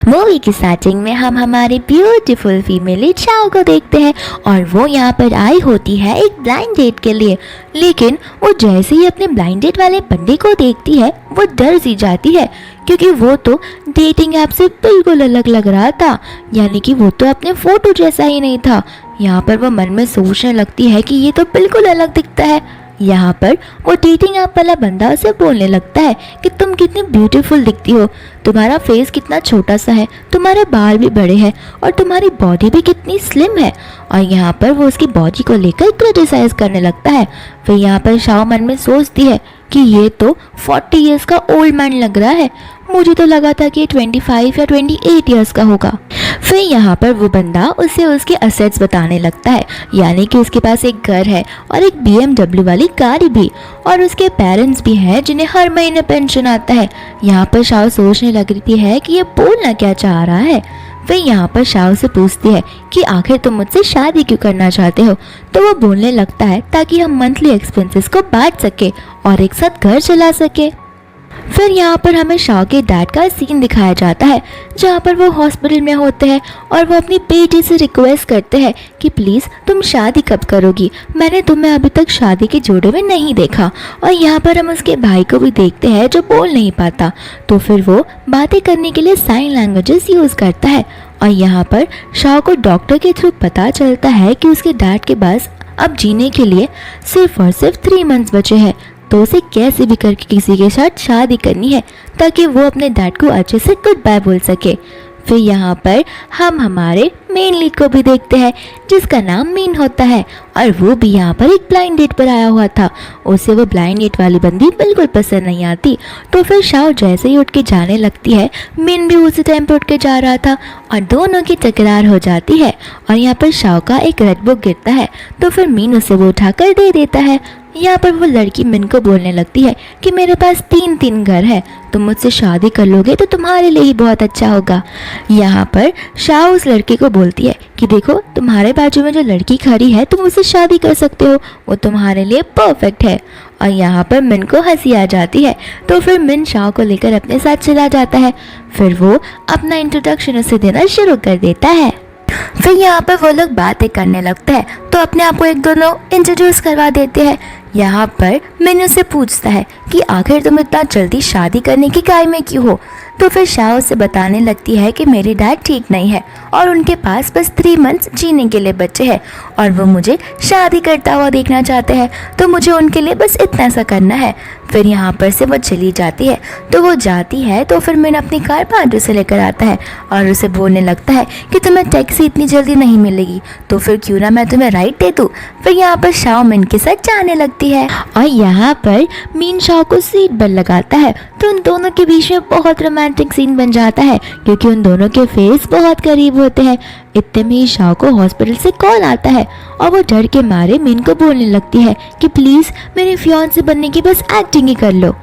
Movie की starting में हम हमारी ब्यूटीफुल फीमेल लीड शाओ को देखते हैं और वो यहाँ पर आई होती है एक ब्लाइंड डेट के लिए। लेकिन वो जैसे ही अपने ब्लाइंड डेट वाले बंदे को देखती है वो डर सी जाती है, क्योंकि वो तो डेटिंग ऐप से बिल्कुल अलग लग रहा था, यानी कि वो तो अपने फोटो जैसा ही नहीं था। यहाँ पर वो मन में सोचने लगती है कि ये तो बिल्कुल अलग दिखता है। यहाँ पर वो डेटिंग ऐप वाला बंदा उसे बोलने लगता है कि तुम कितनी ब्यूटीफुल दिखती हो, तुम्हारा फेस कितना छोटा सा है, तुम्हारे बाल भी बड़े हैं और तुम्हारी बॉडी भी कितनी स्लिम है। और यहाँ पर वो उसकी बॉडी को लेकर क्रिटिसाइज करने लगता है। फिर यहाँ पर शाओ मन में सोचती है कि ये तो 40 इयर्स का ओल्ड मैन लग रहा है, मुझे तो लगा था कि 25 या 28 इयर्स का होगा। फिर यहाँ पर वो बंदा उसे उसके असेट्स बताने लगता है, यानी कि उसके पास एक घर है और एक BMW वाली गाड़ी भी, और उसके पेरेंट्स भी हैं जिन्हें हर महीने पेंशन आता है। यहाँ पर शाओ सोचने लग रही है कि ये बोलना क्या चाह रहा है। फिर यहाँ पर शाओ से पूछती है कि आखिर तुम मुझसे शादी क्यों करना चाहते हो। तो वो बोलने लगता है ताकि हम मंथली एक्सपेंसेस को बांट सके और एक साथ घर चला सके। फिर यहाँ पर हमें शाओ के डैड का सीन दिखाया जाता है, जहाँ पर वो हॉस्पिटल में होते हैं और वो अपनी बेटी से रिक्वेस्ट करते हैं कि प्लीज़ तुम शादी कब करोगी, मैंने तुम्हें अभी तक शादी के जोड़े में नहीं देखा। और यहाँ पर हम उसके भाई को भी देखते हैं जो बोल नहीं पाता, तो फिर वो बातें करने के लिए साइन लैंग्वेजेस यूज़ करता है। और यहाँ पर शाओ को डॉक्टर के थ्रू पता चलता है कि उसके डैड के पास अब जीने के लिए सिर्फ और सिर्फ 3 मंथ्स बचे हैं, तो उसे कैसे भी करके किसी के साथ शादी करनी है ताकि वो अपने डैड को अच्छे से गुड बाय बोल सके। फिर यहाँ पर हम हमारे मेन लीड को भी देखते हैं जिसका नाम मीन होता है, और वो भी यहाँ पर एक ब्लाइंड डेट पर आया हुआ था। उसे वो ब्लाइंड डेट वाली बंदी बिल्कुल पसंद नहीं आती। तो फिर शाओ जैसे ही उठ के जाने लगती है, मीन भी उसी टाइम पर उठ के जा रहा था और दोनों की तकरार हो जाती है। और यहाँ पर शाओ का एक रेड बुक गिरता है, तो फिर मीन उसे वो उठाकर दे देता है। यहाँ पर वो लड़की मिन को बोलने लगती है कि मेरे पास 3 घर है, तुम मुझसे शादी कर लोगे तो तुम्हारे लिए ही बहुत अच्छा होगा। यहाँ पर शाओ उस लड़के को बोलती है कि देखो तुम्हारे बाजू में जो लड़की खड़ी है तुम उससे शादी कर सकते हो, वो तुम्हारे लिए परफेक्ट है। और यहाँ पर मिन को हंसी आ जाती है, तो फिर मिन शाओ को लेकर अपने साथ चला जाता है। फिर वो अपना इंट्रोडक्शन उसे देना शुरू कर देता है। फिर यहाँ पर वो लोग बातें करने लगते हैं, तो अपने आप को एक दो लोग इंट्रोड्यूस करवा देते हैं। यहाँ पर मिन उससे पूछता है कि आखिर तुम इतना जल्दी शादी करने की काय में क्यों हो। तो फिर शाओ से बताने लगती है कि मेरे डैड ठीक नहीं है और उनके पास बस 3 मंथ्स जीने के लिए बचे हैं और वो मुझे शादी करता हुआ देखना चाहते हैं, तो मुझे उनके लिए बस इतना सा करना है। फिर यहाँ पर से वो चली जाती है। तो वो जाती है तो फिर मिन अपनी कार पांडू से लेकर आता है और उसे बोलने लगता है कि तुम्हें टैक्सी इतनी जल्दी नहीं मिलेगी, तो फिर क्यों ना मैं तुम्हें राइड दे दूँ। फिर यहाँ पर शाओ मिन के साथ जाने लगती है और यहाँ पर मीन शाओ को सीट बेल्ट लगाता है, तो उन दोनों के बीच में बहुत रोमांटिक सीन बन जाता है क्योंकि उन दोनों के फेस बहुत करीब होते हैं। इतने में ही शाओ को हॉस्पिटल से कॉल आता है और वो डर के मारे मिन को बोलने लगती है कि प्लीज़ मेरे फियांसे बनने की बस एक्टिंग ही कर लो।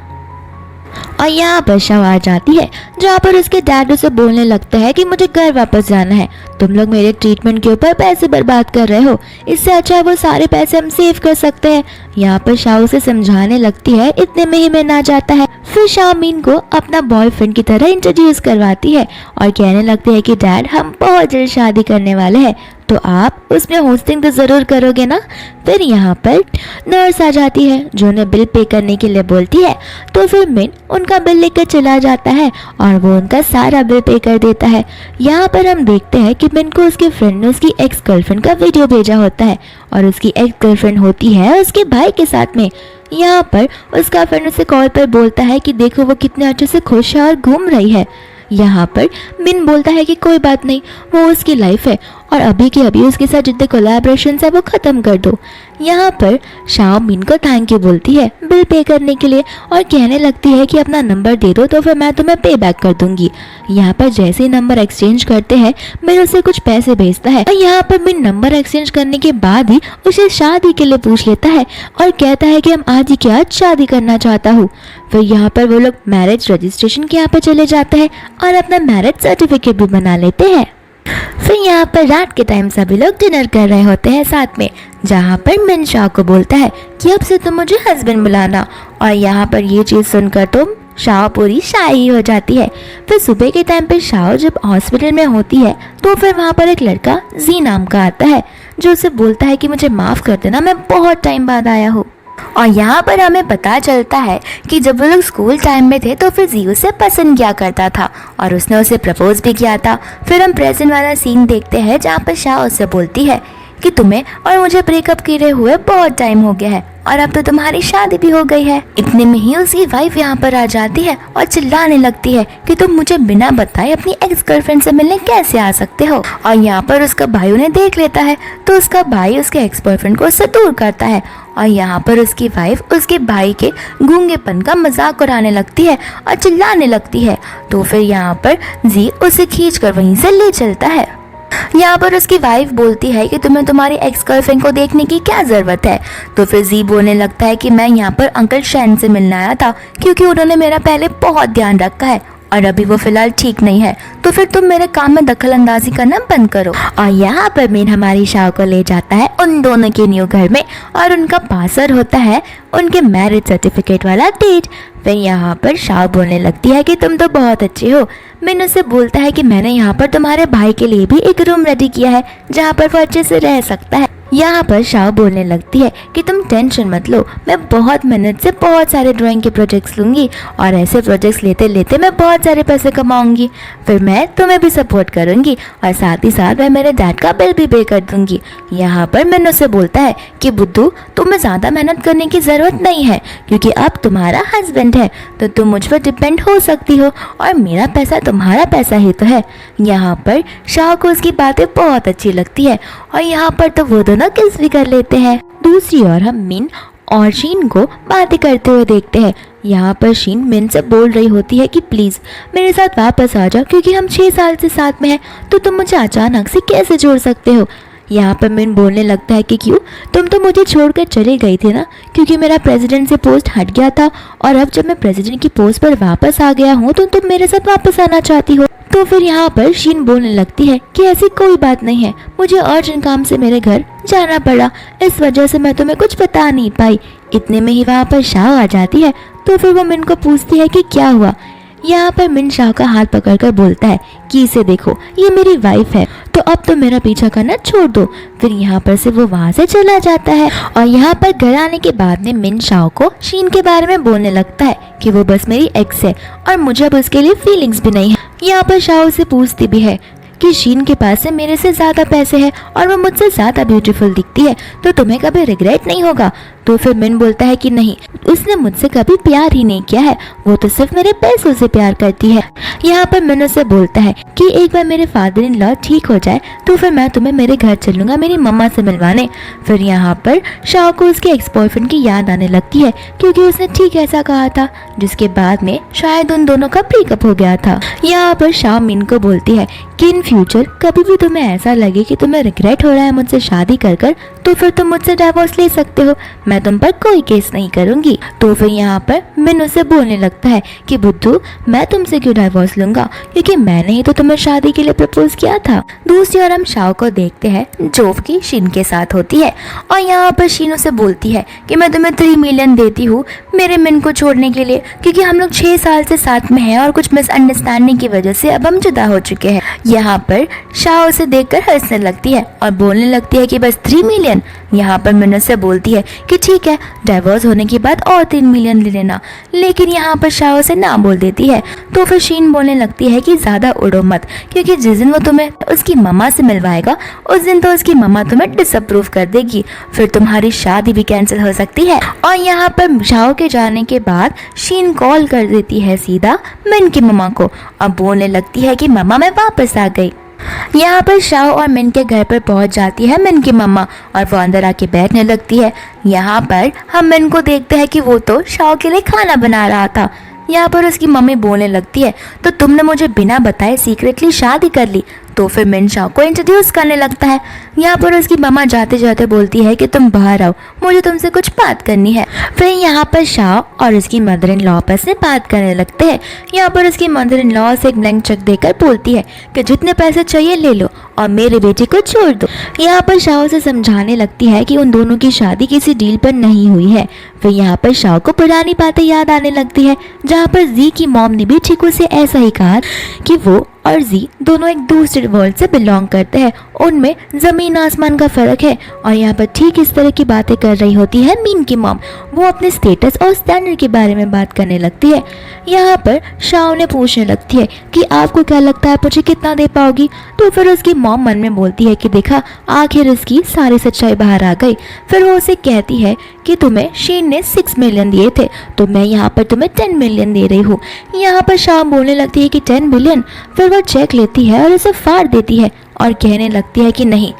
और यहाँ पर शाओ आ जाती है, जहाँ पर उसके डैड उसे बोलने लगता है कि मुझे घर वापस जाना है, तुम लोग मेरे ट्रीटमेंट के ऊपर पैसे बर्बाद कर रहे हो, इससे अच्छा वो सारे पैसे हम सेव कर सकते हैं। यहाँ पर शाओ उसे समझाने लगती है, इतने में ही मिन आ जाता है। फिर शाओ मीन को अपना बॉयफ्रेंड की तरह इंट्रोड्यूस करवाती है और कहने लगती है कि डैड हम बहुत जल्द शादी करने वाले हैं, तो आप उसमें होस्टिंग तो ज़रूर करोगे ना। फिर यहाँ पर नर्स आ जाती है जो उन्हें बिल पे करने के लिए बोलती है, तो फिर मिन उनका बिल लेकर चला जाता है और वो उनका सारा बिल पे कर देता है। यहाँ पर हम देखते हैं कि मिन को उसके फ्रेंड ने उसकी एक्स गर्लफ्रेंड का वीडियो भेजा होता है और उसकी एक्स गर्लफ्रेंड होती है उसके भाई के साथ में। यहाँ पर उसका फ्रेंड उसे कॉल पर बोलता है कि देखो वो कितने अच्छे से खुश है और घूम रही है। यहाँ पर मिन बोलता है कि कोई बात नहीं, वो उसकी लाइफ है और अभी के अभी उसके साथ जितने कोलैबोरेशंस है वो ख़त्म कर दो। यहाँ पर शाओ मिन को थैंक यू बोलती है बिल पे करने के लिए और कहने लगती है कि अपना नंबर दे दो तो फिर मैं तुम्हें पे बैक कर दूंगी। यहाँ पर जैसे ही नंबर एक्सचेंज करते हैं मिन उसे कुछ पैसे भेजता है और यहाँ पर मिन नंबर एक्सचेंज करने के बाद ही उसे शादी के लिए पूछ लेता है और कहता है कि हम आज ही के आज शादी करना चाहता हूँ। फिर यहाँ पर वो लोग मैरिज रजिस्ट्रेशन के यहाँ पर चले जाते हैं और अपना मैरिज सर्टिफिकेट भी बना लेते हैं। फिर यहाँ पर रात के टाइम सभी लोग डिनर कर रहे होते हैं साथ में, जहाँ पर मिन शाओ को बोलता है कि अब से तुम मुझे हस्बैंड बुलाना। और यहाँ पर ये चीज़ सुनकर तो शाओ पूरी शाही हो जाती है। फिर सुबह के टाइम पे शाओ जब हॉस्पिटल में होती है तो फिर वहाँ पर एक लड़का जी नाम का आता है जो उसे बोलता है कि मुझे माफ़ कर देना, मैं बहुत टाइम बाद आया हूँ। और यहाँ पर हमें पता चलता है कि जब वो लोग स्कूल टाइम में थे तो फिर जी उसे पसंद किया करता था और उसने उसे प्रपोज भी किया था। फिर हम प्रेजेंट वाला सीन देखते हैं जहाँ पर शाओ उससे बोलती है कि तुम्हें और मुझे ब्रेकअप किए हुए बहुत टाइम हो गया है और अब तो तुम्हारी शादी भी हो गई है। इतने में ही उसकी वाइफ यहाँ पर आ जाती है और चिल्लाने लगती है कि तुम मुझे बिना बताए अपनी एक्स गर्लफ्रेंड से मिलने कैसे आ सकते हो। और यहाँ पर उसका भाई उन्हें देख लेता है तो उसका भाई उसके एक्स बॉयफ्रेंड को उससे दूर करता है और यहाँ पर उसकी वाइफ उसके भाई के गूंगेपन का मजाक उड़ाने लगती है और चिल्लाने लगती है। तो फिर यहाँ पर जी उसे खींच कर वहीं से ले चलता है। यहाँ पर उसकी वाइफ बोलती है कि तुम्हें तुम्हारी एक्स गर्लफ्रेंड को देखने की क्या जरूरत है। तो फिर जी बोलने लगता है कि मैं यहाँ पर अंकल शैन से मिलने आया था क्योंकि उन्होंने मेरा पहले बहुत ध्यान रखा है और अभी वो फिलहाल ठीक नहीं है, तो फिर तुम मेरे काम में दखल अंदाजी करना बंद करो। और यहाँ पर मीन हमारी शाओ को ले जाता है उन दोनों के न्यू घर में और उनका पासर होता है उनके मैरिज सर्टिफिकेट वाला डेट। फिर यहाँ पर शाओ बोलने लगती है कि तुम तो बहुत अच्छे हो। मिन उससे बोलता है कि मैंने यहाँ पर तुम्हारे भाई के लिए भी एक रूम रेडी किया है जहाँ पर वो अच्छे से रह सकता है। यहाँ पर शाओ बोलने लगती है कि तुम टेंशन मत लो, मैं बहुत मेहनत से बहुत सारे ड्राइंग के प्रोजेक्ट्स लूँगी और ऐसे प्रोजेक्ट्स लेते लेते मैं बहुत सारे पैसे कमाऊंगी। फिर मैं तुम्हें भी सपोर्ट करूँगी और साथ ही साथ मैं मेरे डैड का बिल भी पे कर दूँगी। यहाँ पर मैंने उससे बोलता है कि बुद्धू तुम्हें ज़्यादा मेहनत करने की ज़रूरत नहीं है क्योंकि अब तुम्हारा हस्बैंड है तो तुम मुझ पर डिपेंड हो सकती हो और मेरा पैसा तुम्हारा पैसा ही तो है। यहाँ पर शाओ को उसकी बातें बहुत अच्छी लगती है और यहाँ पर तो वो दोनों किस भी कर लेते हैं। दूसरी ओर हम मिन और शीन को बातें करते हुए देखते हैं। यहाँ पर शीन मिन से बोल रही होती है कि प्लीज़ मेरे साथ वापस आ जाओ क्योंकि हम 6 साल से साथ में हैं, तो तुम मुझे अचानक से कैसे छोड़ सकते हो। यहाँ पर मिन बोलने लगता है कि क्यों, तुम तो मुझे छोड़कर चले गई थी ना क्योंकि मेरा प्रेसिडेंट से पोस्ट हट गया था और अब जब मैं प्रेसिडेंट की पोस्ट पर वापस आ गया हूँ तो तुम मेरे साथ वापस आना चाहती हो। तो फिर यहाँ पर शीन बोलने लगती है कि ऐसी कोई बात नहीं है, मुझे अर्जेंट काम से मेरे घर जाना पड़ा, इस वजह से मैं तुम्हें कुछ बता नहीं पाई। इतने में ही वहाँ पर शाओ आ जाती है तो फिर वो मिन को पूछती है कि क्या हुआ। यहाँ पर मिन शाओ का हाथ पकड़कर बोलता है कि इसे देखो, ये मेरी वाइफ है, तो अब तो मेरा पीछा करना छोड़ दो। फिर यहाँ पर से वो वहाँ से चला जाता है। और यहाँ पर घर आने के बाद में मिन शाओ को शीन के बारे में बोलने लगता है कि वो बस मेरी एक्स है और मुझे अब उसके लिए फीलिंग्स भी नहीं है। यहाँ पर शाओ से पूछती भी है कि शीन के पास से मेरे से ज़्यादा पैसे हैं और वो मुझसे ज़्यादा ब्यूटीफुल दिखती है, तो तुम्हें कभी रिग्रेट नहीं होगा। तो फिर मिन बोलता है कि नहीं, उसने मुझसे कभी प्यार ही नहीं किया है, वो तो सिर्फ मेरे पैसों से प्यार करती है। यहाँ पर मिन उससे बोलता है कि एक बार मेरे फादर इन लॉ ठीक हो जाए तो फिर मैं तुम्हें मेरे घर चलूंगा मेरी मम्मा से मिलवाने। फिर यहाँ पर शाओ को उसके एक्स बॉयफ्रेंड की याद आने लगती है क्योंकि उसने ठीक ऐसा कहा था, जिसके बाद में शायद उन दोनों का ब्रेकअप हो गया था। यहाँ पर शाओ मिन को बोलती है कि इन फ्यूचर कभी भी तुम्हें ऐसा लगे कि तुम्हें रिग्रेट हो रहा है मुझसे शादी कर कर, तो फिर तुम मुझसे डिवोर्स ले सकते हो, मैं तुम पर कोई केस नहीं करूंगी। तो फिर यहाँ पर मिन उसे बोलने लगता है कि बुद्धू मैं तुमसे क्यों डिवोर्स लूंगा क्योंकि मैंने ही तो तुम्हें शादी के लिए प्रपोज किया था। दूसरी ओर हम शाओ को देखते हैं जोव की शीन के साथ होती है और यहाँ पर शीन उसे बोलती है कि मैं तुम्हें 3 मिलियन देती हूँ मेरे मिन को छोड़ने के लिए क्योंकि हम लोग 6 साल से साथ में हैं और कुछ मिसअंडरस्टैंडिंग की वजह से अब हम जुदा हो चुके हैं। यहाँ पर शाओ उसे देखकर हंसने लगती है और बोलने लगती है कि बस 3 मिलियन। यहाँ पर मिन से बोलती है कि ठीक है, डाइवोर्स होने के बाद और 3 मिलियन ले लेना, लेकिन यहाँ पर शाओ से ना बोल देती है। तो फिर शीन बोलने लगती है कि ज्यादा उड़ो मत क्योंकि जिस दिन वो तुम्हें उसकी मम्मा से मिलवाएगा उस दिन तो उसकी मम्मा तुम्हें डिसअप्रूव कर देगी, फिर तुम्हारी शादी भी कैंसिल हो सकती है। और यहाँ पर शाओ के जाने के बाद शीन कॉल कर देती है सीधा मिन की मम्मा को और बोलने लगती है कि मम्मा मैं वापस आ गई। यहाँ पर शाओ और मिन के घर पर पहुंच जाती है मिन की मम्मा और वो अंदर आके बैठने लगती है। यहाँ पर हम मिन को देखते हैं कि वो तो शाओ के लिए खाना बना रहा था। यहाँ पर उसकी मम्मी बोलने लगती है तो तुमने मुझे बिना बताए सीक्रेटली शादी कर ली, तो फिर मिन शाओ को इंट्रोड्यूस करने लगता है। यहाँ पर उसकी मम्मा जाते जाते बोलती है कि तुम बाहर आओ, मुझे तुमसे कुछ बात करनी है। फिर यहाँ पर शाओ और उसकी मदर इन लॉ आपस में बात करने लगते हैं। यहाँ पर उसकी मदर इन लॉ से एक ब्लैंक चेक देकर बोलती है कि जितने पैसे चाहिए ले लो और मेरे बेटे को छोड़ दो। यहाँ पर शाओ से समझाने लगती है कि उन दोनों की शादी किसी डील पर नहीं हुई है। फिर यहाँ पर शाओ को पुरानी बातें याद आने लगती है, जहाँ पर जी की मॉम ने भी चीकू से ऐसा ही कहा कि वो और जी दोनों एक दूसरे वर्ल्ड से बिलोंग करते हैं, उनमें जमीन आसमान का फर्क है। और यहाँ पर ठीक इस तरह की बातें कर रही होती है मीन की मॉम। वो अपने स्टेटस और स्टैंडर्ड के बारे में बात करने लगती है। यहाँ पर शाओ ने पूछने लगती है कि आपको क्या लगता है मुझे कितना दे पाओगी। तो फिर उसकी मॉम मन में बोलती है कि देखा, आखिर इसकी सारी सच्चाई बाहर आ गई। फिर वो उसे कहती है कि तुम्हें शीन ने 6 मिलियन दिए थे, तो मैं यहाँ पर तुम्हें 10 मिलियन दे रही हूँ। यहाँ पर शाओ बोलने लगती है कि 10 मिलियन। फिर वो चेक लेती है और उसे फाड़ देती है और कहने लगती है कि नहीं,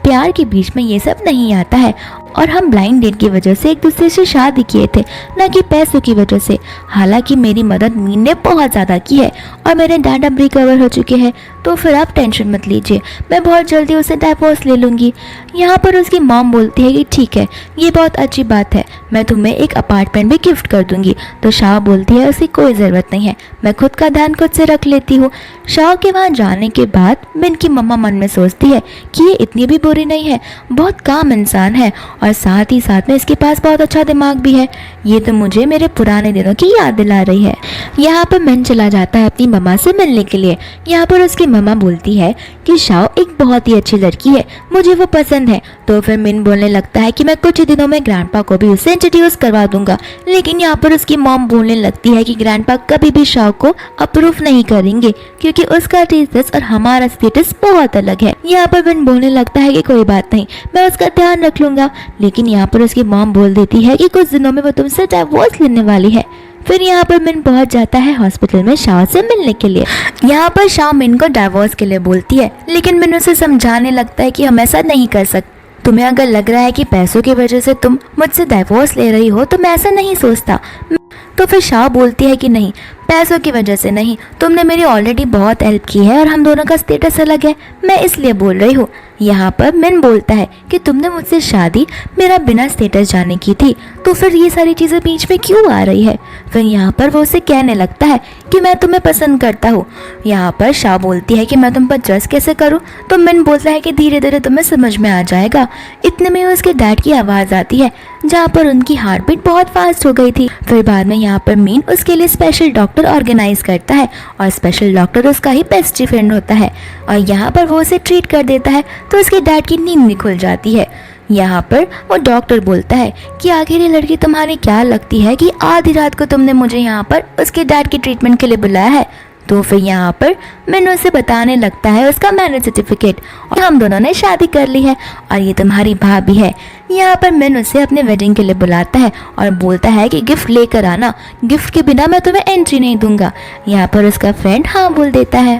प्यार के बीच में ये सब नहीं आता है और हम ब्लाइंड डेट की वजह से एक दूसरे से शादी किए थे, न कि पैसों की वजह से। हालांकि मेरी मदद मीन ने बहुत ज़्यादा की है और मेरे डैड अब रिकवर हो चुके हैं, तो फिर आप टेंशन मत लीजिए, मैं बहुत जल्दी उसे डाइवोर्स ले लूँगी। यहाँ पर उसकी मॉम बोलती है कि ठीक है, ये बहुत अच्छी बात है, मैं तुम्हें एक अपार्टमेंट भी गिफ्ट कर दूँगी। तो शाओ बोलती है उसकी कोई ज़रूरत नहीं है, मैं खुद का ध्यान खुद से रख लेती हूँ। शाओ के वहाँ जाने के बाद मिन की मम्मा मन में सोचती है कि ये इतनी भी बुरी नहीं है, बहुत काम इंसान है और साथ ही साथ में इसके पास बहुत अच्छा दिमाग भी है। ये तो मुझे मेरे पुराने दिनों की याद दिला रही है। यहाँ पर मिन चला जाता है अपनी मम्मा से मिलने के लिए। यहाँ पर उसकी मम्मा बोलती है कि शाओ एक बहुत ही अच्छी लड़की है, मुझे वो पसंद है। तो फिर मिन बोलने लगता है कि मैं कुछ ही दिनों में ग्रैंडपा को भी उससे इंट्रोड्यूस करवा दूंगा। लेकिन यहाँ पर उसकी मॉम बोलने लगती है कि ग्रैंडपा कभी भी शाओ को अप्रूव नहीं करेंगे, क्योंकि उसका स्टेटस और हमारा स्टेटस बहुत अलग है। यहाँ पर मिन बोलने लगता है कि कोई बात नहीं, मैं उसका ध्यान रख लूंगा। लेकिन यहाँ पर उसकी मॉम बोल देती है कि कुछ दिनों में वो तुमसे डाइवोर्स लेने वाली है। फिर यहाँ पर मिन पहुंच जाता है हॉस्पिटल में शाओ से मिलने के लिए। यहाँ पर शाओ मिन को डाइवोर्स के लिए बोलती है, लेकिन मिन उसे समझाने लगता है कि हम ऐसा नहीं कर सकते। तुम्हें अगर लग रहा है कि पैसों की वजह से तुम मुझसे डाइवोर्स ले रही हो, तो मैं ऐसा नहीं सोचता। तो फिर शाओ बोलती है कि नहीं, पैसों की वजह से नहीं, तुमने मेरी ऑलरेडी बहुत हेल्प की है और हम दोनों का स्टेटस अलग है, मैं इसलिए बोल रही हूँ। यहाँ पर मिन बोलता है कि तुमने मुझसे शादी मेरा बिना स्टेटस जाने की थी, तो फिर ये सारी चीज़ें बीच में क्यों आ रही है। फिर यहाँ पर वो उसे कहने लगता है कि मैं तुम्हें पसंद करता हूँ। यहाँ पर शाओ बोलती है कि मैं तुम पर ट्रस्ट कैसे करूँ। तो मिन बोलता है कि धीरे धीरे तुम्हें समझ में आ जाएगा। इतने में उसके डैड की आवाज़ आती है, जहाँ पर उनकी हार्ट बीट बहुत फास्ट हो गई थी। फिर बाद में यहाँ पर मीन उसके लिए स्पेशल डॉक्टर ऑर्गेनाइज करता है और स्पेशल डॉक्टर उसका ही बेस्ट फ्रेंड होता है और यहाँ पर वो उसे ट्रीट कर देता है, तो उसके डैड की नींद भी खुल जाती है। यहाँ पर वो डॉक्टर बोलता है कि आखिर ये लड़की तुम्हारी क्या लगती है कि आधी रात को तुमने मुझे यहाँ पर उसके डैड की ट्रीटमेंट के लिए बुलाया है। तो फिर यहाँ पर मैंने उसे बताने लगता है उसका मैरिज सर्टिफिकेट और हम दोनों ने शादी कर ली है और ये तुम्हारी भाभी है। यहाँ पर मैन उसे अपने वेडिंग के लिए बुलाता है और बोलता है कि गिफ्ट लेकर आना, गिफ्ट के बिना मैं तुम्हें एंट्री नहीं दूंगा। यहाँ पर उसका फ्रेंड हाँ बोल देता है।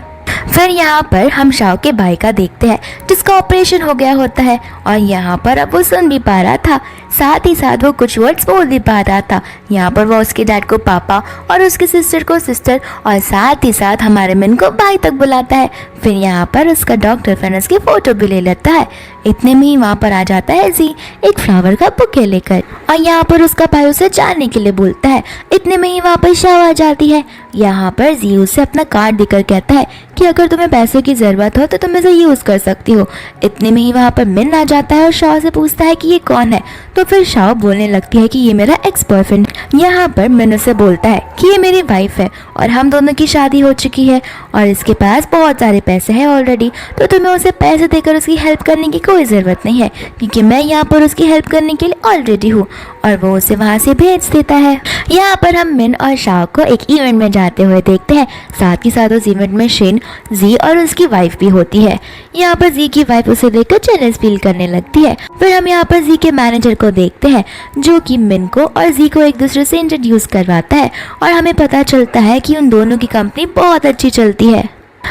फिर यहाँ पर हम शाओ के भाई का देखते हैं जिसका ऑपरेशन हो गया होता है और यहाँ पर अब वो सुन भी पा रहा था, साथ ही साथ वो कुछ वर्ड्स बोल भी पा रहा था। यहाँ पर वो उसके डैड को पापा और उसके सिस्टर को सिस्टर और साथ ही साथ हमारे मिन को भाई तक बुलाता है। फिर यहाँ पर उसका डॉक्टर फ्रेंड उसकी फोटो भी ले लेता है। इतने में ही वहाँ पर आ जाता है जी एक फ्लावर का बुके लेकर और यहाँ पर उसका भाई उसे जाने के लिए बोलता है। इतने में ही वहाँ पर शाओ आ जाती है। यहाँ पर जी उसे अपना कार्ड देकर कहता है कि अगर तुम्हें पैसों की ज़रूरत हो तो तुम इसे यूज़ कर सकती हो। इतने में ही वहाँ पर मिन आ जाता है और शाओ से पूछता है कि ये कौन है। तो फिर शाओ बोलने लगती है कि ये मेरा एक्स बॉयफ्रेंड। यहाँ पर मिन उसे बोलता है कि ये मेरी वाइफ है और हम दोनों की शादी हो चुकी है और इसके पास बहुत सारे पैसे हैं ऑलरेडी, तो तुम्हें उसे पैसे देकर उसकी हेल्प करने की कोई ज़रूरत नहीं है, क्योंकि मैं यहाँ पर उसकी हेल्प करने के लिए ऑलरेडी हूँ। और वो उसे वहाँ से भेज देता है। यहाँ पर हम मिन और शाओ को एक इवेंट में जाते हुए देखते हैं। साथ ही साथ उस इवेंट में शिन, जी और उसकी वाइफ भी होती है। यहाँ पर जी की वाइफ उसे देखकर जेलस फील करने लगती है। फिर हम यहाँ पर जी के मैनेजर को देखते हैं जो कि मिन को और जी को एक दूसरे से इंट्रोड्यूस करवाता है और हमें पता चलता है कि उन दोनों की कंपनी बहुत अच्छी चलती है।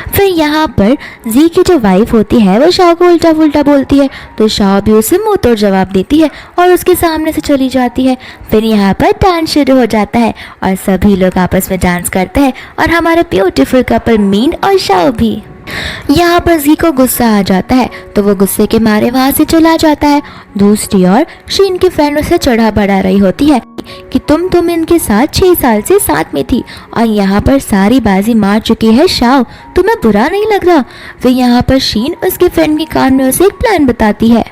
फिर यहाँ पर जी की जो वाइफ होती है वो शाओ को उल्टा पुल्टा बोलती है, तो शाओ भी उसे मुंह तोड़ जवाब देती है और उसके सामने से चली जाती है। फिर यहाँ पर डांस शुरू हो जाता है और सभी लोग आपस में डांस करते हैं और हमारे ब्यूटीफुल कपल मीन और शाओ भी। यहाँ पर जी को गुस्सा आ जाता है तो वो गुस्से के मारे वहाँ से चला जाता है। दूसरी ओर शीन की फ्रेंड उसे चढ़ा बढ़ा रही होती है कि तुम इनके साथ 6 साल से साथ में थी और यहाँ पर सारी बाजी मार चुकी है शाओ, तुम्हें बुरा नहीं लग रहा। फिर यहाँ पर शीन उसके फ्रेंड के कान में उसे एक प्लान बताती है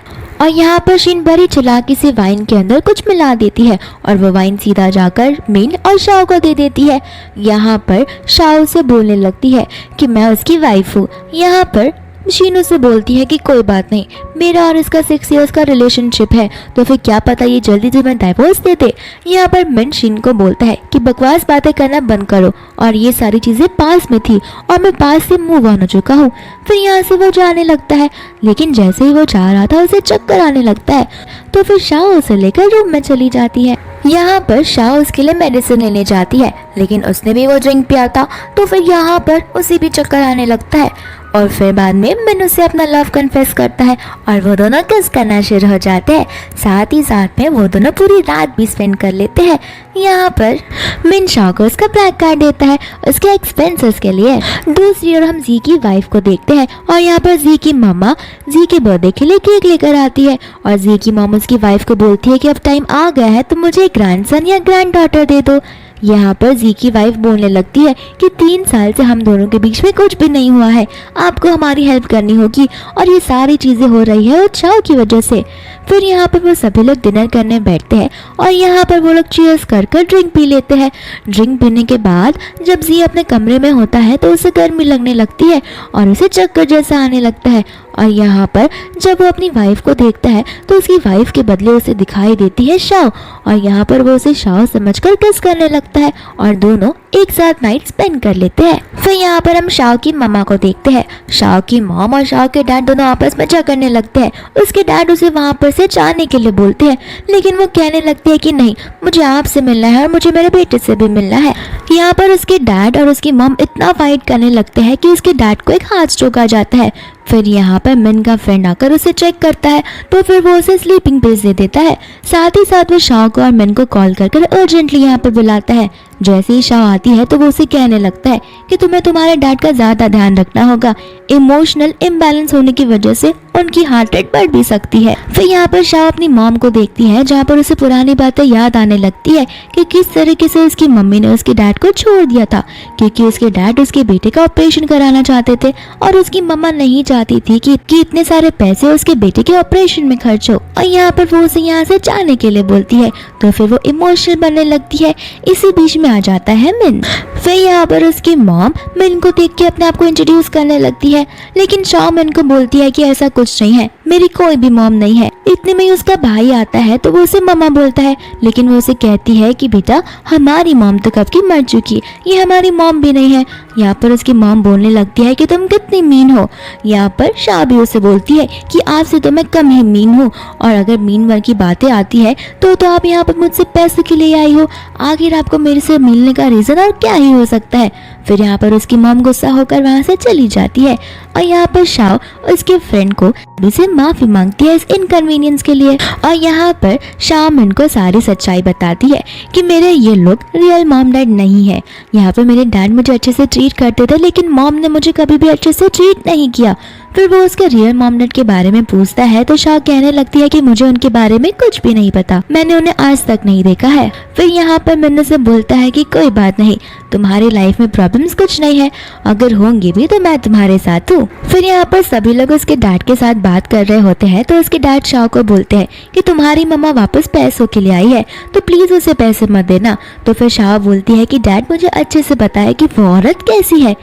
और यहाँ पर शीन बड़ी चालाकी से वाइन के अंदर कुछ मिला देती है और वो वाइन सीधा जाकर मिन और शाओ को दे देती है। यहाँ पर शाओ से बोलने लगती है कि मैं उसकी वाइफ हूँ। यहाँ पर शीन उसे बोलती है कि कोई बात नहीं, मेरा और इसका 6 इयर्स का रिलेशनशिप है, तो फिर क्या पता ये जल्दी तुम्हें डाइवोर्स दे दे। यहाँ पर मिन शीन को बोलता है कि बकवास बातें करना बंद करो और ये सारी चीजें पास में थी और मैं पास से मूव ऑन हो चुका हूँ। फिर यहाँ से वो जाने लगता है, लेकिन जैसे ही वो जा रहा था उसे चक्कर आने लगता है, तो फिर शाओ उसे लेकर रूम में चली जाती है। यहाँ पर शाओ उसके लिए मेडिसिन लेने जाती है, लेकिन उसने भी वो ड्रिंक पिया था, तो फिर यहाँ पर उसे भी चक्कर आने लगता है और फिर बाद में मिन उसे अपना लव कन्फेस करता है और वो दोनों किस करना शुरू हो जाते हैं। साथ ही साथ में वो दोनों पूरी रात भी स्पेंड कर लेते हैं। यहाँ पर मिन शाओ को उसका ब्लैक कार्ड देता है उसके एक्सपेंसेस के लिए। दूसरी ओर हम जी की वाइफ को देखते हैं और यहाँ पर जी की मम्मा जी के बर्थडे के लिए केक लेकर आती है और जी की मॉम उसकी वाइफ को बोलती है कि अब टाइम आ गया है तो मुझे एक ग्रैंडसन या ग्रैंड डॉटर दे दो। यहाँ पर जी की वाइफ बोलने लगती है कि 3 साल से हम दोनों के बीच में कुछ भी नहीं हुआ है, आपको हमारी हेल्प करनी होगी और ये सारी चीज़ें हो रही है उत्साह की वजह से। फिर यहाँ पर वो सभी लोग डिनर करने बैठते हैं और यहाँ पर वो लोग चीयर्स कर ड्रिंक पी लेते हैं। ड्रिंक पीने के बाद जब जी अपने कमरे में होता है तो उसे गर्मी लगने लगती है और उसे चक्कर जैसा आने लगता है और यहाँ पर जब वो अपनी वाइफ को देखता है तो उसकी वाइफ के बदले उसे दिखाई देती है शाओ और यहाँ पर वो उसे शाओ समझकर किस करने लगता है और दोनों एक साथ नाइट स्पेंड कर लेते हैं। फिर यहाँ पर हम शाओ की मम्मा को देखते हैं। शाओ की मॉम और शाओ के डैड दोनों आपस में झगड़ने लगते हैं। उसके डैड उसे वहाँ पर से जाने के लिए बोलते हैं, लेकिन वो कहने लगते हैं कि नहीं, मुझे आपसे मिलना है और मुझे मेरे बेटे से भी मिलना है। यहाँ पर उसके डैड और उसकी मॉम इतना फाइट करने लगते हैं कि उसके डैड को एक हार्ट स्ट्रोक आ जाता है। फिर यहाँ पर मिन का फ्रेंड आकर उसे चेक करता है तो फिर वो उसे स्लीपिंग पिल्स दे देता है। साथ ही साथ वो शाओ को और मिन को कॉल कर अर्जेंटली यहाँ पर बुलाता है। जैसे ही शाओ आती है तो वो उसे कहने लगता है कि तुम्हें तुम्हारे डैड का ज़्यादा ध्यान रखना होगा, इमोशनल इम्बैलेंस होने की वजह से उनकी हार्ट रेट बढ़ भी सकती है। फिर यहाँ पर शाओ अपनी मॉम को देखती है जहाँ पर उसे पुरानी बातें याद आने लगती है कि किस तरीके से उसकी मम्मी ने उसके डैड को छोड़ दिया था, क्योंकि उसके डैड उसके बेटे का ऑपरेशन कराना चाहते थे और उसकी मम्मा नहीं चाहती थी कि इतने सारे पैसे उसके बेटे के ऑपरेशन में खर्च हो। और यहाँ पर वो उसे यहाँ से जाने के लिए बोलती है तो फिर वो इमोशनल बनने लगती है। इसी बीच में आ जाता है मिन। फिर यहाँ पर उसकी मॉम मिन को देख के अपने आप को इंट्रोड्यूस करने लगती है, लेकिन शाओ मिन को बोलती है कि ऐसा कुछ नहीं है, मेरी कोई भी मॉम नहीं है। इतने में ही उसका भाई आता है तो वो उसे मम्मा बोलता है, लेकिन वो उसे कहती है कि बेटा हमारी मॉम तो कब की मर चुकी, ये हमारी मॉम भी नहीं है। यहाँ पर उसकी मॉम बोलने लगती है कि तुम कितनी मीन हो। यहाँ पर शाओ भी उसे बोलती है कि आपसे तो मैं कम ही मीन हूँ और अगर मीन वर की बातें आती है तो आप यहाँ पर मुझसे पैसे के लिए आई हो, आखिर आपको मेरे से मिलने का रीजन और क्या ही हो सकता है। फिर यहाँ पर उसकी मॉम गुस्सा होकर वहाँ से चली जाती है और यहाँ पर शाओ उसके फ्रेंड को से माफी मांगती है इस इनकन्वीनियंस के लिए। और यहाँ पर शाओ मिन को सारी सच्चाई बताती है कि मेरे ये लोग रियल मॉम डैड नहीं है। यहाँ पर मेरे डैड मुझे अच्छे से ट्रीट करते थे, लेकिन मॉम ने मुझे कभी भी अच्छे से ट्रीट नहीं किया। फिर वो उसके रियल मॉम डैड के बारे में पूछता है तो शाओ कहने लगती है कि मुझे उनके बारे में कुछ भी नहीं पता, मैंने उन्हें आज तक नहीं देखा है। फिर यहाँ पर मिन से बोलता है कि कोई बात नहीं, तुम्हारी लाइफ में प्रॉब्लम्स कुछ नहीं है, अगर होंगी भी तो मैं तुम्हारे साथ हूँ। फिर यहाँ पर सभी लोग उसके डैड के साथ बात कर रहे होते हैं तो उसके डैड शाओ को बोलते हैं कि तुम्हारी मम्मा वापस पैसों के लिए आई है तो प्लीज उसे पैसे मत देना। तो फिर शाओ बोलती है कि डैड मुझे अच्छे से पता है कि वो औरत कैसी है।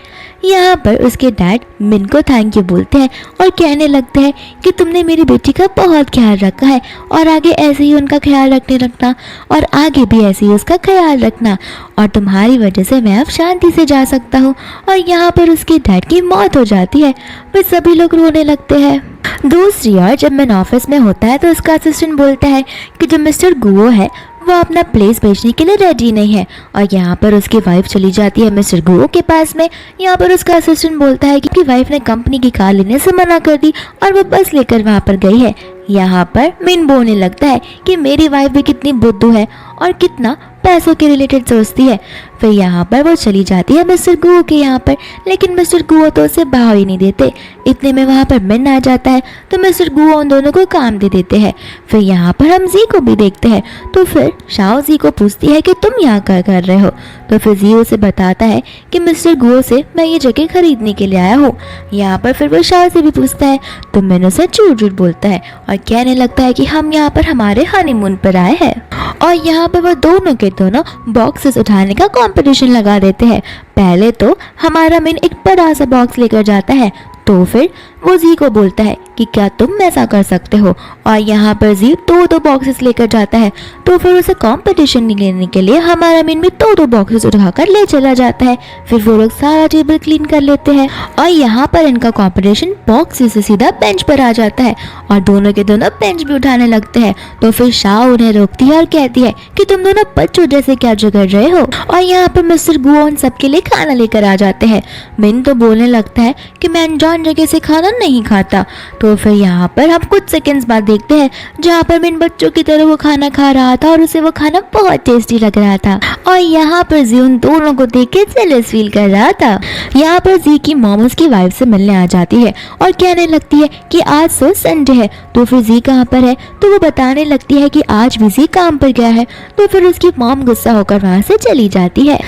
यहाँ पर उसके डैड मिन को थैंक यू बोलते हैं और कहने लगते हैं कि तुमने मेरी बेटी का बहुत ख्याल रखा है और आगे ऐसे ही उनका ख्याल रखना और आगे भी ऐसे ही उसका ख्याल रखना, और तुम्हारी वजह से मैं अब शांति से जा सकता हूँ। और यहाँ पर उसके डैड की मौत हो जाती है। फिर सभी लोग रोने लगते हैं। दूसरी ओर जब मिन ऑफिस में होता है तो उसका असिस्टेंट बोलता है कि जो मिस्टर गुओ है वो अपना प्लेस बेचने के लिए रेडी नहीं है। और यहाँ पर उसकी वाइफ चली जाती है मिस्टर गुओ के पास में। यहाँ पर उसका असिस्टेंट बोलता है कि वाइफ ने कंपनी की कार लेने से मना कर दी और वो बस लेकर वहाँ पर गई है। यहाँ पर मिन बोलने लगता है कि मेरी वाइफ भी कितनी बुद्धू है और कितना पैसों के रिलेटेड सोचती है। फिर यहाँ पर वो चली जाती है मिस्टर गुओ के यहाँ पर, लेकिन मिस्टर गुओ तो उसे भाव ही नहीं देते। इतने में वहाँ पर मिन आ जाता है तो मिस्टर गुओ उन दोनों को काम दे देते हैं। फिर यहाँ पर हम जी को भी देखते हैं। तो फिर शाओ जी को पूछती है कि तुम यहाँ क्या कर रहे हो। तो फिर जी उसे बताता है कि मिस्टर गुओ से मैं ये जगह खरीदने के लिए आया हूँ। यहाँ पर फिर वो शाओ से भी पूछता है तो मिन उसे झूठ झूठ बोलता है और कहने लगता है कि हम यहाँ पर हमारे हनीमून पर आए हैं। और यहाँ पर वो दोनों के दोनों बॉक्सेस उठाने का कंपटीशन लगा देते हैं। पहले तो हमारा मिन एक बड़ा सा बॉक्स लेकर जाता है, तो फिर वो जी को बोलता है कि क्या तुम ऐसा कर सकते हो। और यहाँ पर जी दो बॉक्सेस लेकर जाता है, तो फिर उसे कंपटीशन लेने के लिए हमारा मिन भी दो बॉक्सेस उठाकर ले चला जाता है। फिर वो लोग सारा टेबल क्लीन कर लेते हैं और यहाँ पर इनका कंपटीशन बॉक्स से सीधा बेंच पर आ जाता है और दोनों के दोनों बेंच भी उठाने लगते हैं। तो फिर शाओ उन्हें रोकती है और कहती है कि तुम दोनों बच्चों जैसे क्या जो कर रहे हो। और यहाँ पर मिस्टर गुओ उन सबके लिए खाना लेकर आ जाते हैं। मिन तो बोलने लगता है कि मैं अनजान जगह से खाना नहीं खाता। तो फिर यहाँ पर हम कुछ सेकंड्स बाद देखते हैं जहाँ पर मिन बच्चों की तरह वो खाना खा रहा था और उसे वो खाना बहुत टेस्टी लग रहा था। और यहाँ पर जी उन दोनों को देख के जेलस फील कर रहा था। यहाँ पर जी की मॉम उसकी वाइफ से मिलने आ जाती है और कहने लगती है कि आज तो संडे है। तो फिर जी कहाँ पर है, तो वो बताने लगती है कि आज भी जी काम पर गया है। तो फिर उसकी मॉम गुस्सा होकर वहाँ से चली जाती है।